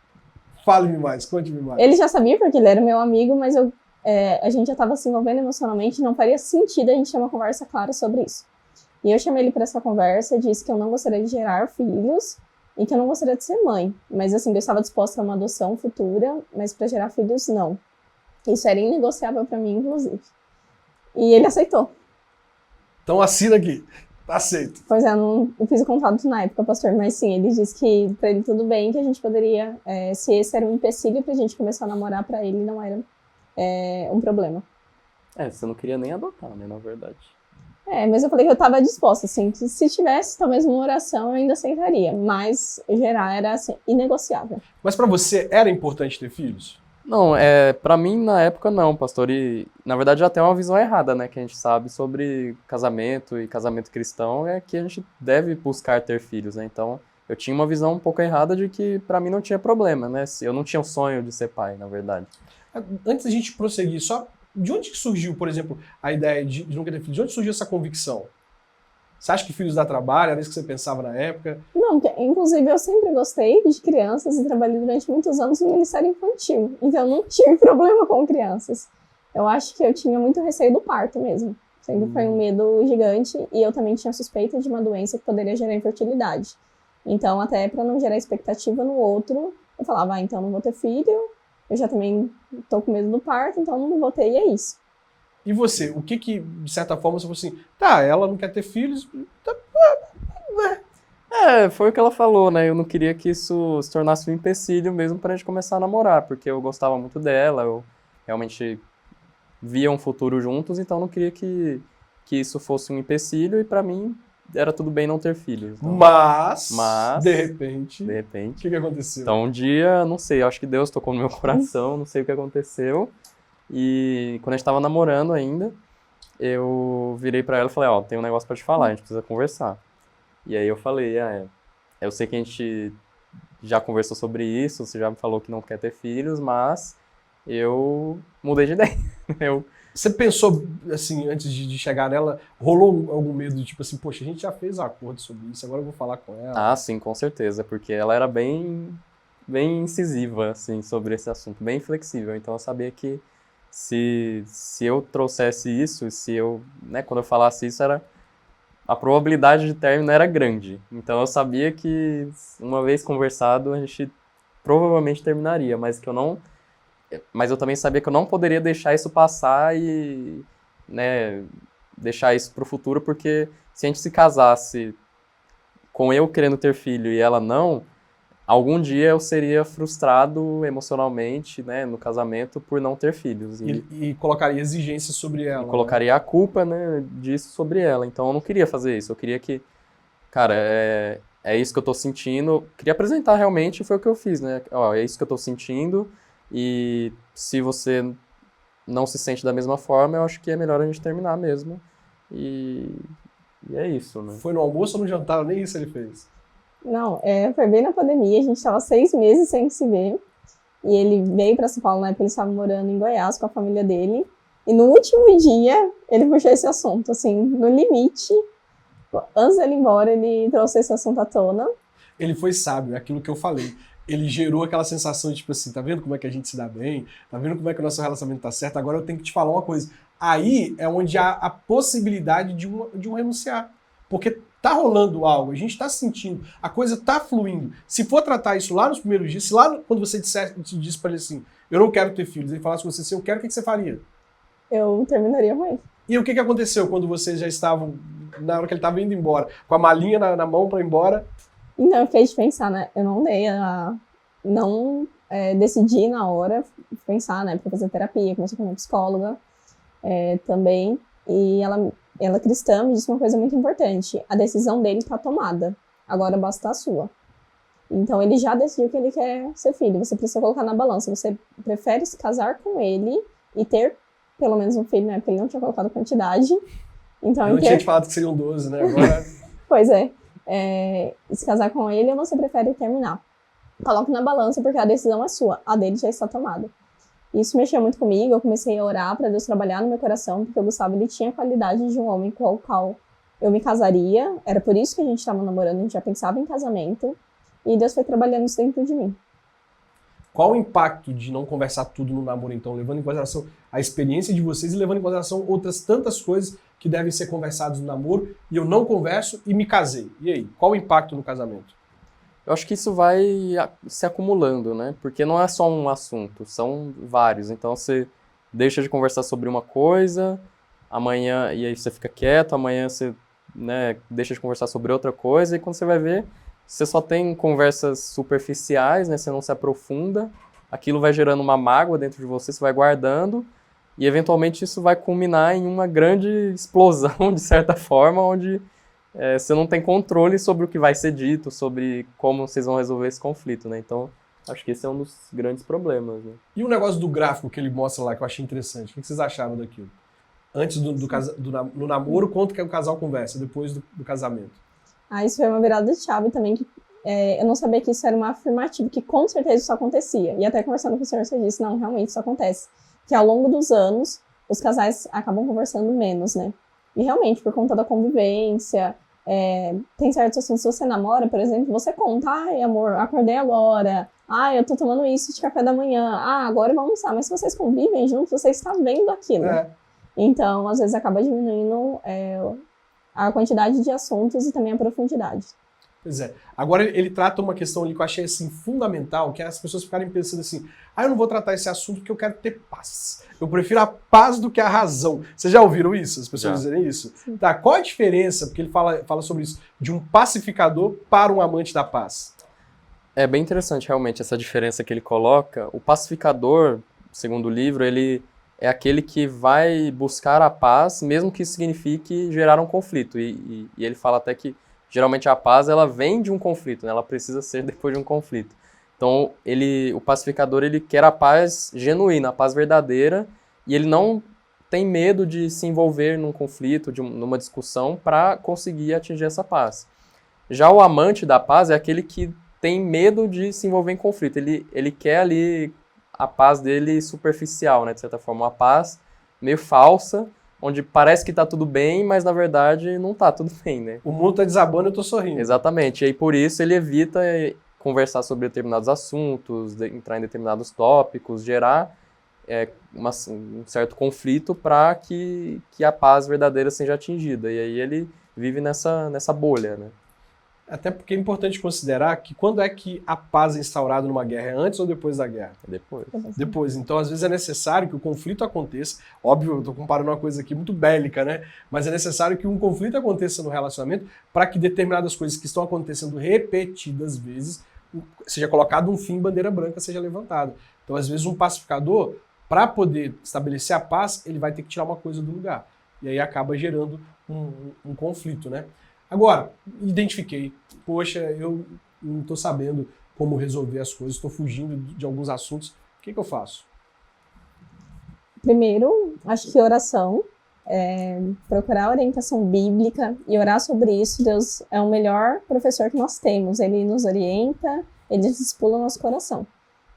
Fale-me mais, conte-me mais. Ele já sabia porque ele era meu amigo, mas a gente já tava se envolvendo emocionalmente. Não faria sentido a gente ter uma conversa clara sobre isso. E eu chamei ele pra essa conversa. Disse que eu não gostaria de gerar filhos e que eu não gostaria de ser mãe. Mas assim, eu estava disposta a uma adoção futura, mas pra gerar filhos, não. Isso era inegociável pra mim, inclusive. E ele aceitou. Então assina aqui. Tá aceito. Pois é, eu fiz o contato na época, pastor, mas sim, ele disse que pra ele tudo bem, que a gente poderia, se esse era um empecilho pra gente começar a namorar, pra ele não era um problema. Você não queria nem adotar, né, na verdade. Mas eu falei que eu tava disposta, assim, que se tivesse talvez uma oração eu ainda aceitaria, mas gerar era, assim, inegociável. Mas pra você era importante ter filhos? Não, pra mim na época não, pastor, e na verdade já tem uma visão errada, né, que a gente sabe sobre casamento e casamento cristão, é que a gente deve buscar ter filhos, né, então eu tinha uma visão um pouco errada de que pra mim não tinha problema, né, eu não tinha o sonho de ser pai, na verdade. Antes da gente prosseguir, só de onde que surgiu, por exemplo, a ideia de nunca ter filhos? De onde surgiu essa convicção? Você acha que filhos dá trabalho? Era isso que você pensava na época? Não, inclusive eu sempre gostei de crianças e trabalhei durante muitos anos no Ministério Infantil. Então eu não tive problema com crianças. Eu acho que eu tinha muito receio do parto mesmo. Sempre foi um medo gigante e eu também tinha suspeita de uma doença que poderia gerar infertilidade. Então até para não gerar expectativa no outro, eu falava, então não vou ter filho, eu já também tô com medo do parto, então não vou ter e é isso. E você, o que, de certa forma, você falou assim, tá, ela não quer ter filhos, tá, Foi o que ela falou, né? Eu não queria que isso se tornasse um empecilho mesmo pra gente começar a namorar, porque eu gostava muito dela, eu realmente via um futuro juntos, então eu não queria que isso fosse um empecilho e pra mim era tudo bem não ter filhos. Então, mas, de repente, o que aconteceu? Então um dia, não sei, acho que Deus tocou no meu coração, não sei o que aconteceu. E quando a gente tava namorando ainda, eu virei pra ela e falei, ó, tem um negócio pra te falar, a gente precisa conversar. E aí eu falei, eu sei que a gente já conversou sobre isso, você já me falou que não quer ter filhos, mas eu mudei de ideia. Você pensou, assim, antes de chegar nela, rolou algum medo de tipo assim, poxa, a gente já fez um acordo sobre isso, agora eu vou falar com ela? Ah, sim, com certeza, porque ela era bem incisiva, assim, sobre esse assunto, bem flexível, então eu sabia que se eu trouxesse isso, se eu, né, quando eu falasse isso, a probabilidade de término era grande. Então eu sabia que, uma vez conversado, a gente provavelmente terminaria, mas eu também sabia que eu não poderia deixar isso passar e, né, deixar isso pro futuro, porque se a gente se casasse com eu querendo ter filho e ela não, algum dia eu seria frustrado emocionalmente, né, no casamento por não ter filhos. E colocaria exigências sobre ela. E colocaria a culpa, né, disso sobre ela. Então eu não queria fazer isso. Eu queria que, cara, é isso que eu tô sentindo. Eu queria apresentar realmente, foi o que eu fiz, né? Ó, é isso que eu tô sentindo e se você não se sente da mesma forma, eu acho que é melhor a gente terminar mesmo. E é isso, né? Foi no almoço ou no jantar? Nem isso ele fez. Não, foi bem na pandemia, a gente tava 6 meses sem se ver. E ele veio pra São Paulo, né, porque ele estava morando em Goiás com a família dele. E no último dia, ele puxou esse assunto, assim, no limite. Antes dele ir embora, ele trouxe esse assunto à tona. Ele foi sábio, é aquilo que eu falei. Ele gerou aquela sensação de tipo assim, tá vendo como é que a gente se dá bem? Tá vendo como é que o nosso relacionamento tá certo? Agora eu tenho que te falar uma coisa. Aí é onde há a possibilidade de um renunciar. Porque tá rolando algo, a gente tá sentindo, a coisa tá fluindo. Se for tratar isso lá nos primeiros dias, se lá quando você disse pra ele assim, eu não quero ter filhos, ele falasse com você assim, eu quero, o que você faria? Eu terminaria com ele. E o que aconteceu quando vocês já estavam, na hora que ele tava indo embora, com a malinha na mão pra ir embora? Então eu fiquei de pensar, né, eu não decidi na hora pensar, né, pra fazer terapia, comecei com uma psicóloga também, e ela cristã me disse uma coisa muito importante. A decisão dele tá tomada. Agora basta a sua. Então ele já decidiu que ele quer ser filho. Você precisa colocar na balança. Você prefere se casar com ele e ter pelo menos um filho, né? Porque ele não tinha colocado quantidade. Então, Eu não tinha te falado que seriam 12, né? Agora... Pois é. Se casar com ele ou você prefere terminar? Coloque na balança porque a decisão é sua. A dele já está tomada. Isso mexeu muito comigo. Eu comecei a orar para Deus trabalhar no meu coração, porque o Gustavo ele tinha a qualidade de um homem com o qual eu me casaria. Era por isso que a gente estava namorando, a gente já pensava em casamento. E Deus foi trabalhando isso dentro de mim. Qual o impacto de não conversar tudo no namoro, então? Levando em consideração a experiência de vocês e levando em consideração outras tantas coisas que devem ser conversadas no namoro, e eu não converso e me casei. E aí, qual o impacto no casamento? Eu acho que isso vai se acumulando, né? Porque não é só um assunto, são vários. Então você deixa de conversar sobre uma coisa, amanhã, e aí você fica quieto, amanhã você, né, deixa de conversar sobre outra coisa, e quando você vai ver, você só tem conversas superficiais, né? Você não se aprofunda, aquilo vai gerando uma mágoa dentro de você, você vai guardando, e eventualmente isso vai culminar em uma grande explosão, de certa forma, onde você não tem controle sobre o que vai ser dito, sobre como vocês vão resolver esse conflito, né? Então, acho que esse é um dos grandes problemas, né? E o negócio do gráfico que ele mostra lá, que eu achei interessante, o que vocês acharam daquilo? Antes no namoro, quanto que o casal conversa, depois do casamento? Isso foi uma virada de chave também, que eu não sabia que isso era uma afirmativa, que com certeza isso acontecia. E até conversando com o senhor, você disse, não, realmente isso acontece. Que ao longo dos anos, os casais acabam conversando menos, né? E realmente, por conta da convivência, tem certos assuntos, se você namora, por exemplo, você conta, ai, amor, acordei agora, ai, eu tô tomando isso de café da manhã, agora vamos almoçar. Mas se vocês convivem juntos, você está vendo aquilo. Então, às vezes, acaba diminuindo a quantidade de assuntos e também a profundidade. Pois é. Agora ele trata uma questão ali que eu achei assim, fundamental, que é as pessoas ficarem pensando assim, eu não vou tratar esse assunto porque eu quero ter paz. Eu prefiro a paz do que a razão. Vocês já ouviram isso? As pessoas dizerem isso? Sim. Tá, qual a diferença, porque ele fala sobre isso, de um pacificador para um amante da paz? É bem interessante realmente essa diferença que ele coloca. O pacificador, segundo o livro, ele é aquele que vai buscar a paz, mesmo que isso signifique gerar um conflito. E ele fala até que geralmente a paz ela vem de um conflito, né? Ela precisa ser depois de um conflito. Então o pacificador ele quer a paz genuína, a paz verdadeira, e ele não tem medo de se envolver num conflito, numa discussão, para conseguir atingir essa paz. Já o amante da paz é aquele que tem medo de se envolver em conflito. Ele quer ali a paz dele superficial, né? De certa forma, uma paz meio falsa, onde parece que tá tudo bem, mas na verdade não tá tudo bem, né? O mundo tá desabando e eu tô sorrindo. Exatamente. E aí por isso ele evita conversar sobre determinados assuntos, entrar em determinados tópicos, gerar um certo conflito para que a paz verdadeira seja atingida. E aí ele vive nessa bolha, né? Até porque é importante considerar que quando é que a paz é instaurada numa guerra? É antes ou depois da guerra? Depois. Depois. Então, às vezes é necessário que o conflito aconteça. Óbvio, eu estou comparando uma coisa aqui muito bélica, né? Mas é necessário que um conflito aconteça no relacionamento para que determinadas coisas que estão acontecendo repetidas vezes seja colocado um fim, bandeira branca seja levantada. Então, às vezes, um pacificador, para poder estabelecer a paz, ele vai ter que tirar uma coisa do lugar. E aí acaba gerando um conflito, né? Agora, identifiquei, poxa, eu não estou sabendo como resolver as coisas, estou fugindo de alguns assuntos, o que eu faço? Primeiro, acho que oração, procurar orientação bíblica e orar sobre isso. Deus é o melhor professor que nós temos, ele nos orienta, ele discipula o nosso coração.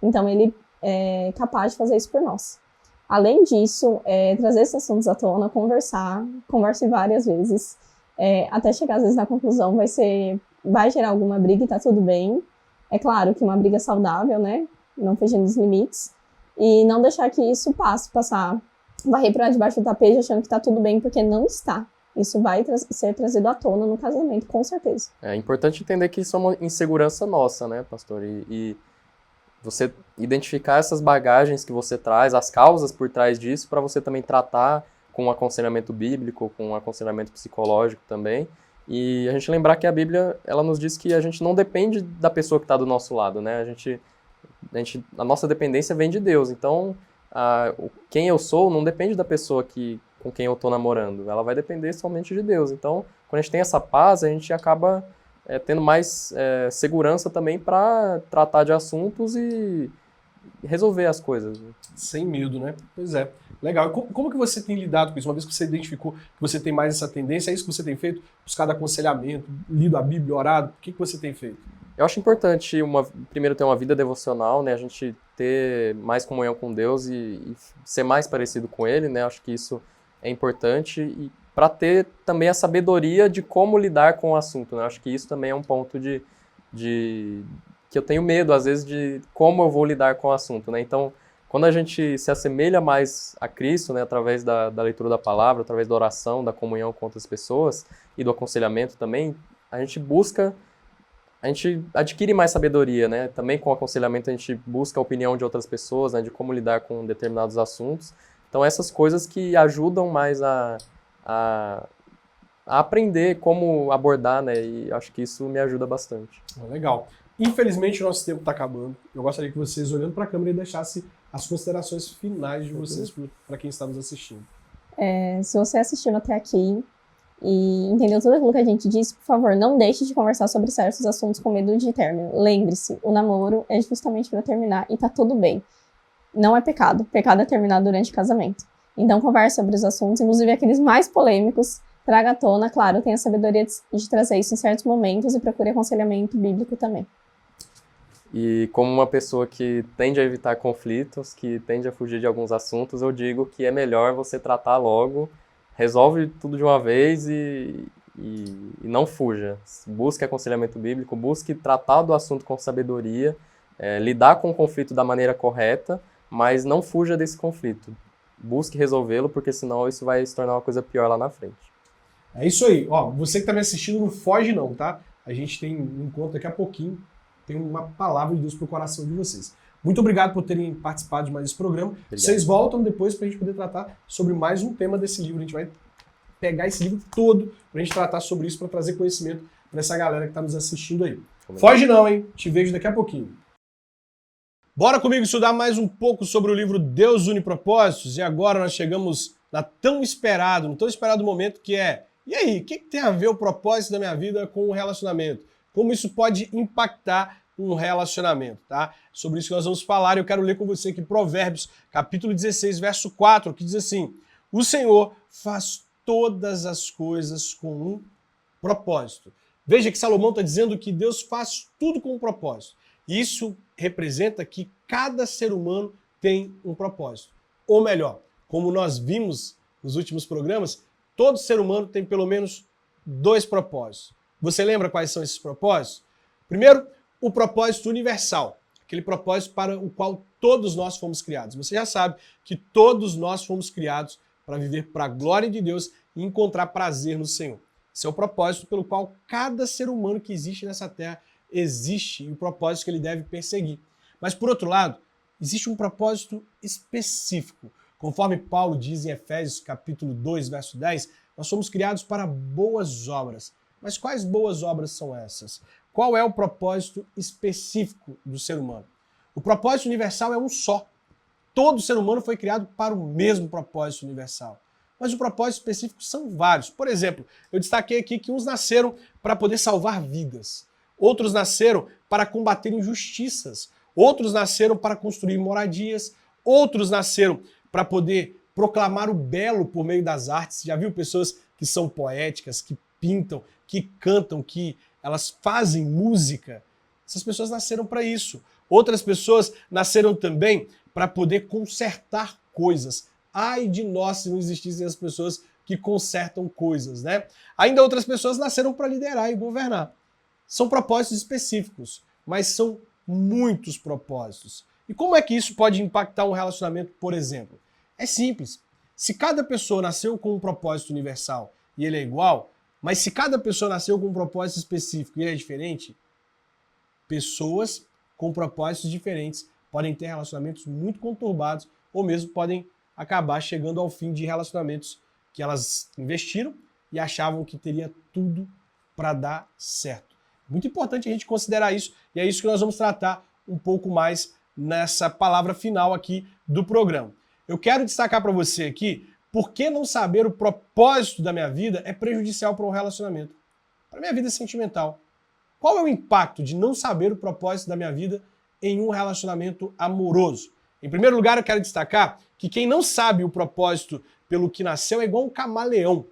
Então, ele é capaz de fazer isso por nós. Além disso, trazer esses assuntos à tona, converse várias vezes, até chegar às vezes na conclusão, vai gerar alguma briga e tá tudo bem. É claro que uma briga saudável, né? Não fugindo dos limites. E não deixar que isso varrer para debaixo do tapete achando que tá tudo bem, porque não está. Isso vai ser trazido à tona no casamento, com certeza. É importante entender que isso é uma insegurança nossa, né, pastor? E você identificar essas bagagens que você traz, as causas por trás disso, para você também tratar com um aconselhamento bíblico, com um aconselhamento psicológico também. E a gente lembrar que a Bíblia, ela nos diz que a gente não depende da pessoa que está do nosso lado, né? A nossa dependência vem de Deus. Então, quem eu sou não depende da pessoa com quem eu estou namorando. Ela vai depender somente de Deus. Então, quando a gente tem essa paz, a gente acaba tendo mais segurança também para tratar de assuntos e resolver as coisas. Sem medo, né? Pois é. Legal. E como que você tem lidado com isso? Uma vez que você identificou que você tem mais essa tendência, é isso que você tem feito? Buscado aconselhamento, lido a Bíblia, orado? O que você tem feito? Eu acho importante, primeiro, ter uma vida devocional, né? A gente ter mais comunhão com Deus e ser mais parecido com Ele, né? Acho que isso é importante. E para ter também a sabedoria de como lidar com o assunto, né? Acho que isso também é um ponto que eu tenho medo, às vezes, de como eu vou lidar com o assunto, né? Então, quando a gente se assemelha mais a Cristo, né? Através da leitura da palavra, através da oração, da comunhão com outras pessoas e do aconselhamento também, a gente adquire mais sabedoria, né? Também com o aconselhamento a gente busca a opinião de outras pessoas, né? De como lidar com determinados assuntos. Então, essas coisas que ajudam mais a aprender como abordar, né? E acho que isso me ajuda bastante. Legal. Infelizmente, o nosso tempo está acabando. Eu gostaria que vocês, olhando para a câmera, deixassem as considerações finais de vocês para quem está nos assistindo. Se você assistiu até aqui e entendeu tudo aquilo que a gente disse, por favor, não deixe de conversar sobre certos assuntos com medo de término. Lembre-se, o namoro é justamente para terminar e tá tudo bem. Não é pecado. Pecado é terminar durante o casamento. Então, converse sobre os assuntos, inclusive aqueles mais polêmicos, traga à tona, claro, tenha a sabedoria de trazer isso em certos momentos e procure aconselhamento bíblico também. E como uma pessoa que tende a evitar conflitos, que tende a fugir de alguns assuntos, eu digo que é melhor você tratar logo, resolve tudo de uma vez e não fuja. Busque aconselhamento bíblico, busque tratar do assunto com sabedoria, lidar com o conflito da maneira correta, mas não fuja desse conflito. Busque resolvê-lo, porque senão isso vai se tornar uma coisa pior lá na frente. É isso aí. Ó, você que está me assistindo, não foge não, tá? A gente tem um encontro daqui a pouquinho. Tem uma palavra de Deus pro coração de vocês. Muito obrigado por terem participado de mais esse programa. Obrigado. Vocês voltam depois para a gente poder tratar sobre mais um tema desse livro. A gente vai pegar esse livro todo para a gente tratar sobre isso, para trazer conhecimento para essa galera que está nos assistindo aí. Foge não, hein? Te vejo daqui a pouquinho. Bora comigo estudar mais um pouco sobre o livro Deus Une Propósitos. E agora nós chegamos no tão esperado momento que é: e aí, o que tem a ver o propósito da minha vida com o relacionamento? Como isso pode impactar um relacionamento, tá? Sobre isso que nós vamos falar. Eu quero ler com você aqui Provérbios, capítulo 16, verso 4, que diz assim: o Senhor faz todas as coisas com um propósito. Veja que Salomão está dizendo que Deus faz tudo com um propósito. Isso representa que cada ser humano tem um propósito. Ou melhor, como nós vimos nos últimos programas, todo ser humano tem pelo menos 2 propósitos. Você lembra quais são esses propósitos? Primeiro, o propósito universal, aquele propósito para o qual todos nós fomos criados. Você já sabe que todos nós fomos criados para viver para a glória de Deus e encontrar prazer no Senhor. Esse é o propósito pelo qual cada ser humano que existe nessa terra existe e o propósito que ele deve perseguir. Mas, por outro lado, existe um propósito específico. Conforme Paulo diz em Efésios capítulo 2, verso 10, nós somos criados para boas obras. Mas quais boas obras são essas? Qual é o propósito específico do ser humano? O propósito universal é um só. Todo ser humano foi criado para o mesmo propósito universal. Mas o propósito específico são vários. Por exemplo, eu destaquei aqui que uns nasceram para poder salvar vidas. Outros nasceram para combater injustiças. Outros nasceram para construir moradias. Outros nasceram para poder proclamar o belo por meio das artes. Já viu pessoas que são poéticas, que pintam, que cantam, que elas fazem música? Essas pessoas nasceram para isso. Outras pessoas nasceram também para poder consertar coisas. Ai de nós se não existissem as pessoas que consertam coisas, né? Ainda outras pessoas nasceram para liderar e governar. São propósitos específicos, mas são muitos propósitos. E como é que isso pode impactar um relacionamento, por exemplo? É simples. Se cada pessoa nasceu com um propósito universal e ele é igual, mas se cada pessoa nasceu com um propósito específico e ele é diferente, pessoas com propósitos diferentes podem ter relacionamentos muito conturbados ou mesmo podem acabar chegando ao fim de relacionamentos que elas investiram e achavam que teria tudo para dar certo. Muito importante a gente considerar isso e é isso que nós vamos tratar um pouco mais nessa palavra final aqui do programa. Eu quero destacar para você aqui por que não saber o propósito da minha vida é prejudicial para um relacionamento, para a minha vida sentimental. Qual é o impacto de não saber o propósito da minha vida em um relacionamento amoroso? Em primeiro lugar, eu quero destacar que quem não sabe o propósito pelo que nasceu é igual um camaleão.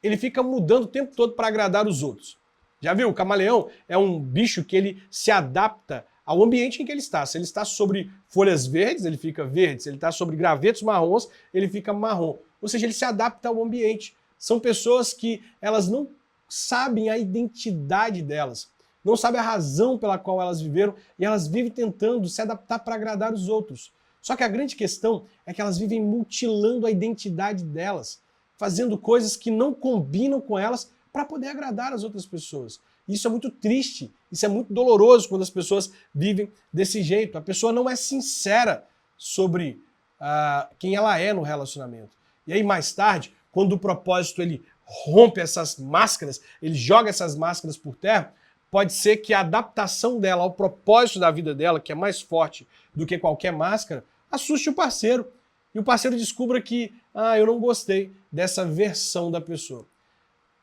Ele fica mudando o tempo todo para agradar os outros. Já viu? O camaleão é um bicho que ele se adapta ao ambiente em que ele está. Se ele está sobre folhas verdes, ele fica verde. Se ele está sobre gravetos marrons, ele fica marrom. Ou seja, ele se adapta ao ambiente. São pessoas que elas não sabem a identidade delas, não sabem a razão pela qual elas viveram e elas vivem tentando se adaptar para agradar os outros. Só que a grande questão é que elas vivem mutilando a identidade delas, fazendo coisas que não combinam com elas para poder agradar as outras pessoas. Isso é muito triste, isso é muito doloroso quando as pessoas vivem desse jeito. A pessoa não é sincera sobre quem ela é no relacionamento. E aí mais tarde, quando o propósito ele rompe essas máscaras, ele joga essas máscaras por terra, pode ser que a adaptação dela ao propósito da vida dela, que é mais forte do que qualquer máscara, assuste o parceiro. E o parceiro descubra que, eu não gostei dessa versão da pessoa.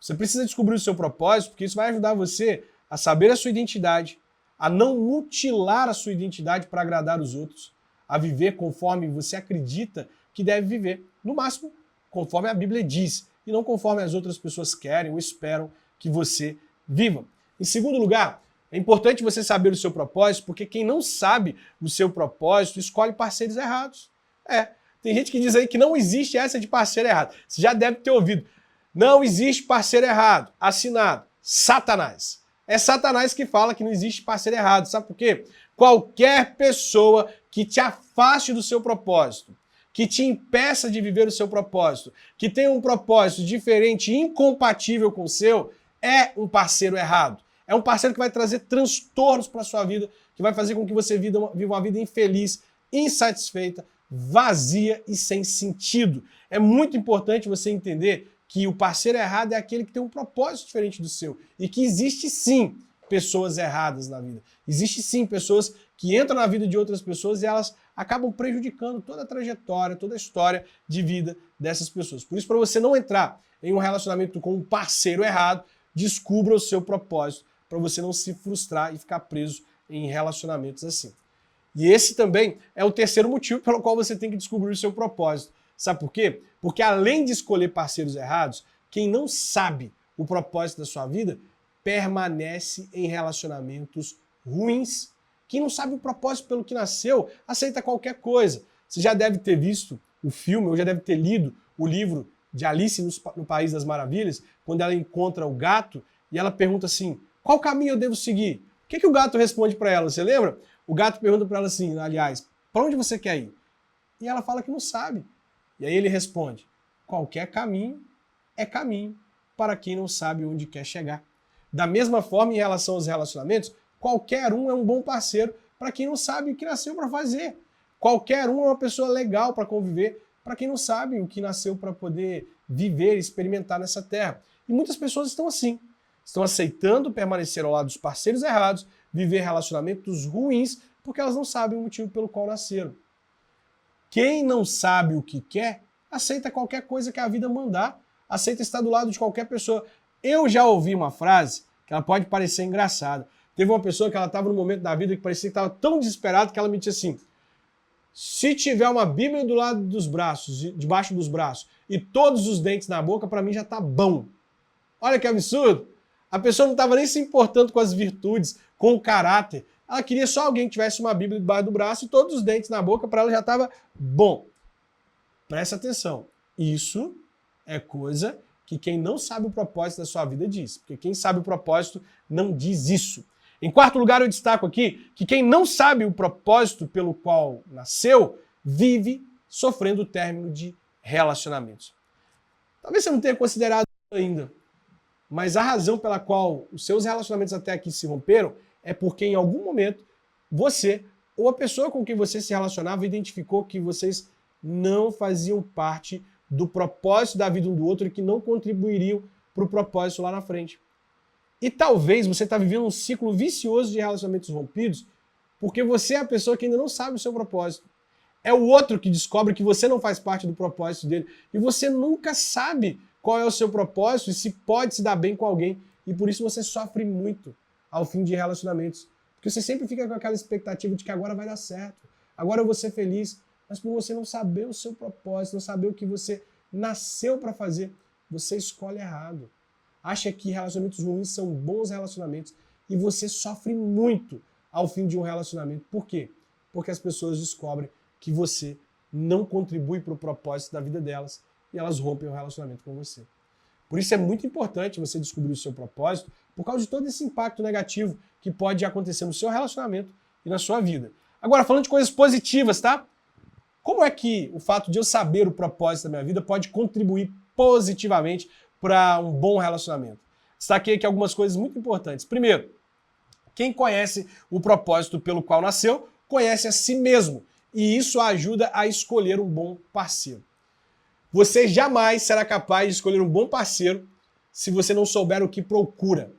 Você precisa descobrir o seu propósito, porque isso vai ajudar você a saber a sua identidade, a não mutilar a sua identidade para agradar os outros, a viver conforme você acredita que deve viver. No máximo, conforme a Bíblia diz, e não conforme as outras pessoas querem ou esperam que você viva. Em segundo lugar, é importante você saber o seu propósito, porque quem não sabe o seu propósito escolhe parceiros errados. Tem gente que diz aí que não existe essa de parceiro errado. Você já deve ter ouvido. Não existe parceiro errado. Assinado. Satanás. É Satanás que fala que não existe parceiro errado. Sabe por quê? Qualquer pessoa que te afaste do seu propósito, que te impeça de viver o seu propósito, que tenha um propósito diferente e incompatível com o seu, é um parceiro errado. É um parceiro que vai trazer transtornos para a sua vida, que vai fazer com que você viva uma vida infeliz, insatisfeita, vazia e sem sentido. É muito importante você entender que o parceiro errado é aquele que tem um propósito diferente do seu e que existe sim pessoas erradas na vida. Existe sim pessoas que entram na vida de outras pessoas e elas acabam prejudicando toda a trajetória, toda a história de vida dessas pessoas. Por isso, para você não entrar em um relacionamento com um parceiro errado, descubra o seu propósito, para você não se frustrar e ficar preso em relacionamentos assim. E esse também é o terceiro motivo pelo qual você tem que descobrir o seu propósito. Sabe por quê? Porque além de escolher parceiros errados, quem não sabe o propósito da sua vida permanece em relacionamentos ruins. Quem não sabe o propósito pelo que nasceu, aceita qualquer coisa. Você já deve ter visto o filme, ou já deve ter lido o livro de Alice no País das Maravilhas, quando ela encontra o gato e ela pergunta assim, qual caminho eu devo seguir? O que o gato responde para ela? Você lembra? O gato pergunta para ela assim, aliás, para onde você quer ir? E ela fala que não sabe. E aí ele responde, qualquer caminho é caminho para quem não sabe onde quer chegar. Da mesma forma, em relação aos relacionamentos, qualquer um é um bom parceiro para quem não sabe o que nasceu para fazer. Qualquer um é uma pessoa legal para conviver para quem não sabe o que nasceu para poder viver e experimentar nessa terra. E muitas pessoas estão assim. Estão aceitando permanecer ao lado dos parceiros errados, viver relacionamentos ruins, porque elas não sabem o motivo pelo qual nasceram. Quem não sabe o que quer, aceita qualquer coisa que a vida mandar, aceita estar do lado de qualquer pessoa. Eu já ouvi uma frase que ela pode parecer engraçada. Teve uma pessoa que ela estava num momento da vida que parecia que estava tão desesperada que ela me disse assim, se tiver uma Bíblia do lado dos braços, debaixo dos braços, e todos os dentes na boca, para mim já tá bom. Olha que absurdo! A pessoa não estava nem se importando com as virtudes, com o caráter. Ela queria só alguém que tivesse uma Bíblia debaixo do braço e todos os dentes na boca, para ela já estava bom. Presta atenção. Isso é coisa que quem não sabe o propósito da sua vida diz. Porque quem sabe o propósito não diz isso. Em quarto lugar, eu destaco aqui que quem não sabe o propósito pelo qual nasceu, vive sofrendo o término de relacionamentos. Talvez você não tenha considerado ainda, mas a razão pela qual os seus relacionamentos até aqui se romperam é porque em algum momento você ou a pessoa com quem você se relacionava identificou que vocês não faziam parte do propósito da vida um do outro e que não contribuiriam para o propósito lá na frente. E talvez você está vivendo um ciclo vicioso de relacionamentos rompidos porque você é a pessoa que ainda não sabe o seu propósito. É o outro que descobre que você não faz parte do propósito dele e você nunca sabe qual é o seu propósito e se pode se dar bem com alguém. E por isso você sofre muito ao fim de relacionamentos. Porque você sempre fica com aquela expectativa de que agora vai dar certo, agora eu vou ser feliz, mas por você não saber o seu propósito, não saber o que você nasceu para fazer, você escolhe errado. Acha que relacionamentos ruins são bons relacionamentos e você sofre muito ao fim de um relacionamento. Por quê? Porque as pessoas descobrem que você não contribui para o propósito da vida delas e elas rompem o relacionamento com você. Por isso é muito importante você descobrir o seu propósito por causa de todo esse impacto negativo que pode acontecer no seu relacionamento e na sua vida. Agora, falando de coisas positivas, tá? Como é que o fato de eu saber o propósito da minha vida pode contribuir positivamente para um bom relacionamento? Destaquei aqui algumas coisas muito importantes. Primeiro, quem conhece o propósito pelo qual nasceu, conhece a si mesmo. E isso ajuda a escolher um bom parceiro. Você jamais será capaz de escolher um bom parceiro se você não souber o que procura.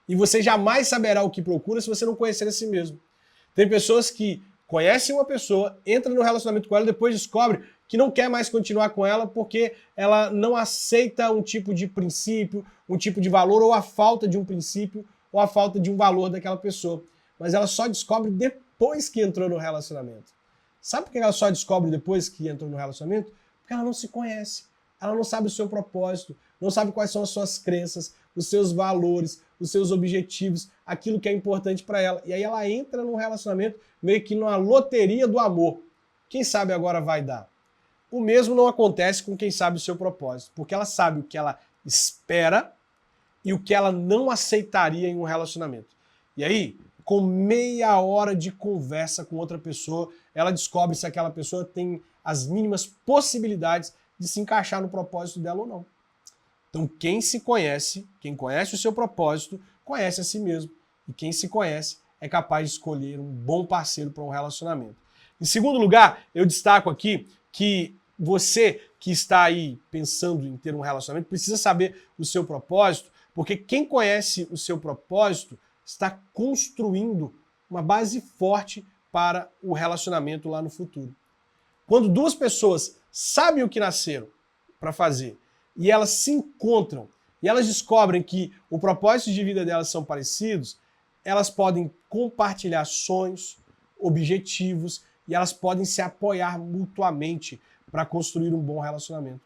E você jamais saberá o que procura se você não conhecer a si mesmo. Tem pessoas que conhecem uma pessoa, entram no relacionamento com ela e depois descobre que não quer mais continuar com ela porque ela não aceita um tipo de princípio, um tipo de valor, ou a falta de um princípio, ou a falta de um valor daquela pessoa. Mas ela só descobre depois que entrou no relacionamento. Sabe por que ela só descobre depois que entrou no relacionamento? Porque ela não se conhece. Ela não sabe o seu propósito, não sabe quais são as suas crenças, os seus valores, os seus objetivos, aquilo que é importante para ela. E aí ela entra num relacionamento meio que numa loteria do amor. Quem sabe agora vai dar? O mesmo não acontece com quem sabe o seu propósito, porque ela sabe o que ela espera e o que ela não aceitaria em um relacionamento. E aí, com meia hora de conversa com outra pessoa, ela descobre se aquela pessoa tem as mínimas possibilidades de se encaixar no propósito dela ou não. Então, quem se conhece, quem conhece o seu propósito, conhece a si mesmo. E quem se conhece é capaz de escolher um bom parceiro para um relacionamento. Em segundo lugar, eu destaco aqui que você que está aí pensando em ter um relacionamento precisa saber o seu propósito, porque quem conhece o seu propósito está construindo uma base forte para o relacionamento lá no futuro. Quando duas pessoas sabem o que nasceram para fazer e elas se encontram e elas descobrem que o propósito de vida delas são parecidos, elas podem compartilhar sonhos, objetivos e elas podem se apoiar mutuamente para construir um bom relacionamento.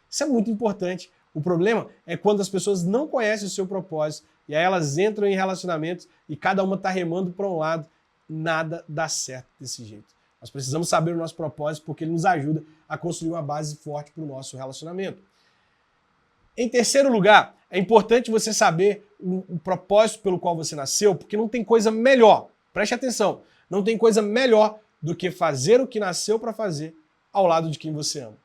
Isso é muito importante. O problema é quando as pessoas não conhecem o seu propósito e aí elas entram em relacionamentos e cada uma está remando para um lado, nada dá certo desse jeito. Nós precisamos saber o nosso propósito porque ele nos ajuda a construir uma base forte para o nosso relacionamento. Em terceiro lugar, é importante você saber o propósito pelo qual você nasceu, porque não tem coisa melhor, preste atenção, não tem coisa melhor do que fazer o que nasceu para fazer ao lado de quem você ama.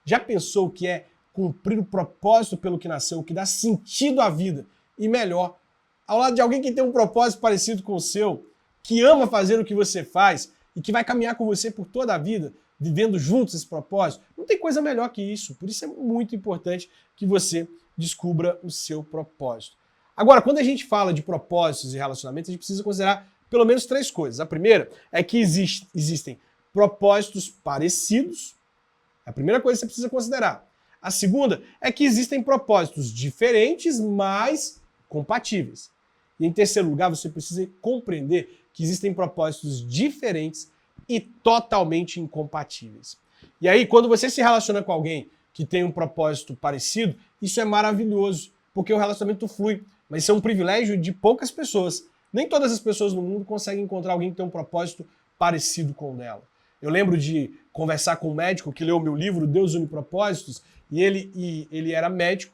Já pensou o que é cumprir o propósito pelo que nasceu, o que dá sentido à vida, e melhor, ao lado de alguém que tem um propósito parecido com o seu, que ama fazer o que você faz e que vai caminhar com você por toda a vida, vivendo juntos esse propósito? Não tem coisa melhor que isso. Por isso é muito importante que você descubra o seu propósito. Agora, quando a gente fala de propósitos e relacionamentos, a gente precisa considerar pelo menos três coisas. A primeira é que existem propósitos parecidos. É a primeira coisa que você precisa considerar. A segunda é que existem propósitos diferentes, mas compatíveis. E em terceiro lugar, você precisa compreender que existem propósitos diferentes e totalmente incompatíveis. E aí, quando você se relaciona com alguém que tem um propósito parecido, isso é maravilhoso, porque o relacionamento flui. Mas isso é um privilégio de poucas pessoas. Nem todas as pessoas no mundo conseguem encontrar alguém que tem um propósito parecido com o dela. Eu lembro de conversar com um médico que leu o meu livro, Deus Une Propósitos, e ele era médico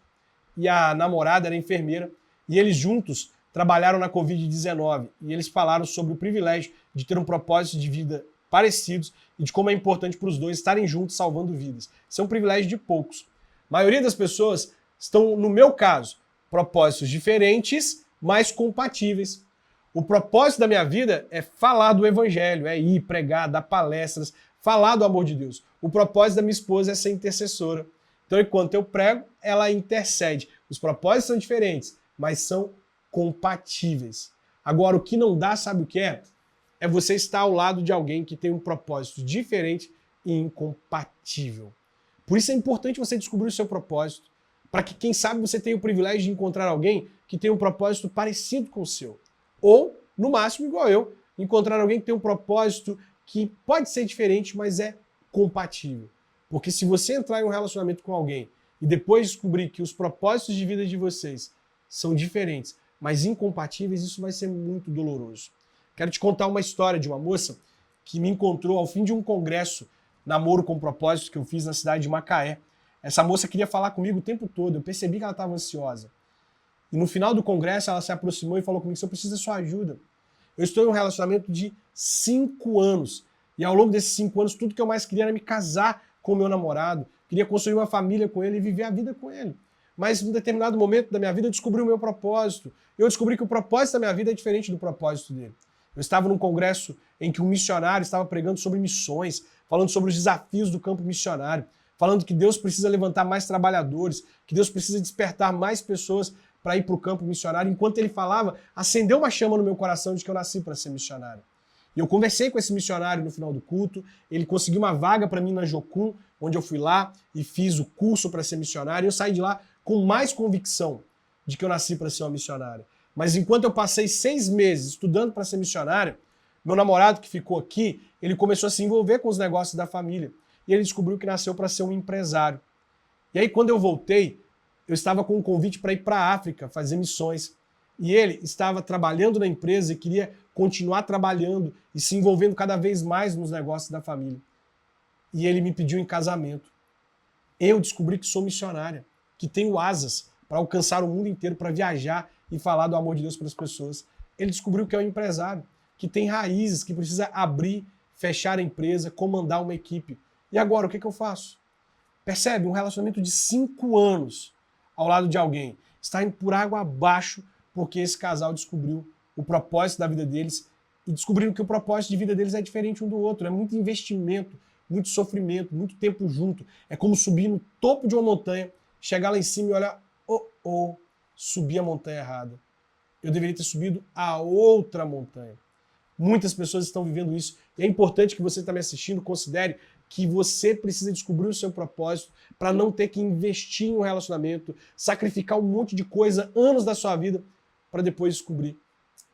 e a namorada era enfermeira, e eles juntos trabalharam na Covid-19, e eles falaram sobre o privilégio de ter um propósito de vida parecidos e de como é importante para os dois estarem juntos salvando vidas. Isso é um privilégio de poucos. A maioria das pessoas estão, no meu caso, propósitos diferentes, mas compatíveis. O propósito da minha vida é falar do evangelho, é ir pregar, dar palestras, falar do amor de Deus. O propósito da minha esposa é ser intercessora. Então, enquanto eu prego, ela intercede. Os propósitos são diferentes, mas são compatíveis. Agora, o que não dá, sabe o que é? É você estar ao lado de alguém que tem um propósito diferente e incompatível. Por isso é importante você descobrir o seu propósito, para que, quem sabe, você tenha o privilégio de encontrar alguém que tem um propósito parecido com o seu. Ou no máximo, igual eu, encontrar alguém que tem um propósito que pode ser diferente, mas é compatível. Porque se você entrar em um relacionamento com alguém e depois descobrir que os propósitos de vida de vocês são diferentes, mas incompatíveis, isso vai ser muito doloroso. Quero te contar uma história de uma moça que me encontrou ao fim de um congresso Namoro com Propósito que eu fiz na cidade de Macaé. Essa moça queria falar comigo o tempo todo, eu percebi que ela estava ansiosa. E no final do congresso ela se aproximou e falou comigo: "Eu preciso da sua ajuda. Eu estou em um relacionamento de 5 anos. E ao longo desses 5 anos, tudo que eu mais queria era me casar com o meu namorado. Queria construir uma família com ele e viver a vida com ele. Mas em um determinado momento da minha vida eu descobri o meu propósito. Eu descobri que o propósito da minha vida é diferente do propósito dele. Eu estava num congresso em que um missionário estava pregando sobre missões, falando sobre os desafios do campo missionário, falando que Deus precisa levantar mais trabalhadores, que Deus precisa despertar mais pessoas para ir para o campo missionário. Enquanto ele falava, acendeu uma chama no meu coração de que eu nasci para ser missionário. E eu conversei com esse missionário no final do culto, ele conseguiu uma vaga para mim na Jocum, onde eu fui lá e fiz o curso para ser missionário, e eu saí de lá com mais convicção de que eu nasci para ser uma missionária. Mas enquanto eu passei 6 meses estudando para ser missionário, meu namorado que ficou aqui, ele começou a se envolver com os negócios da família. E ele descobriu que nasceu para ser um empresário. E aí quando eu voltei, eu estava com um convite para ir para a África, fazer missões. E ele estava trabalhando na empresa e queria continuar trabalhando e se envolvendo cada vez mais nos negócios da família. E ele me pediu em casamento. Eu descobri que sou missionária, que tenho asas para alcançar o mundo inteiro, para viajar e falar do amor de Deus para as pessoas. Ele descobriu que é um empresário, que tem raízes, que precisa abrir, fechar a empresa, comandar uma equipe. E agora, o que eu faço? Percebe? Um relacionamento de 5 anos ao lado de alguém está indo por água abaixo porque esse casal descobriu o propósito da vida deles e descobriram que o propósito de vida deles é diferente um do outro. É muito investimento, muito sofrimento, muito tempo junto. É como subir no topo de uma montanha, chegar lá em cima e olhar, subi a montanha errada. Eu deveria ter subido a outra montanha. Muitas pessoas estão vivendo isso. E é importante que você está me assistindo, considere que você precisa descobrir o seu propósito para não ter que investir em um relacionamento, sacrificar um monte de coisa, anos da sua vida, para depois descobrir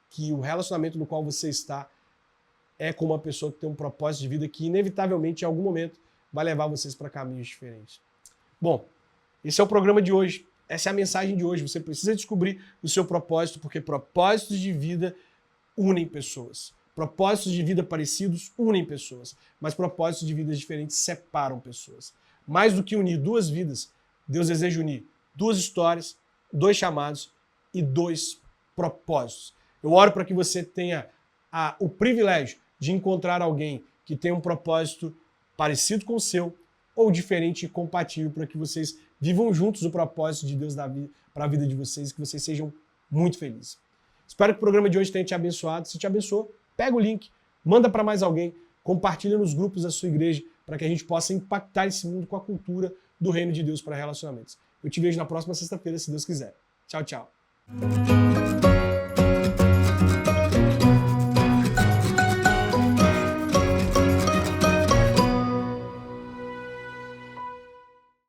que o relacionamento no qual você está é com uma pessoa que tem um propósito de vida que inevitavelmente em algum momento vai levar vocês para caminhos diferentes. Bom, esse é o programa de hoje. Essa é a mensagem de hoje. Você precisa descobrir o seu propósito, porque propósitos de vida unem pessoas. Propósitos de vida parecidos unem pessoas, mas propósitos de vidas diferentes separam pessoas. Mais do que unir 2 vidas, Deus deseja unir 2 histórias, 2 chamados e 2 propósitos. Eu oro para que você tenha o privilégio de encontrar alguém que tem um propósito parecido com o seu ou diferente e compatível para que vocês vivam juntos o propósito de Deus para a vida de vocês e que vocês sejam muito felizes. Espero que o programa de hoje tenha te abençoado. Se te abençoou, pega o link, manda para mais alguém, compartilha nos grupos da sua igreja para que a gente possa impactar esse mundo com a cultura do reino de Deus para relacionamentos. Eu te vejo na próxima sexta-feira, se Deus quiser. Tchau, tchau.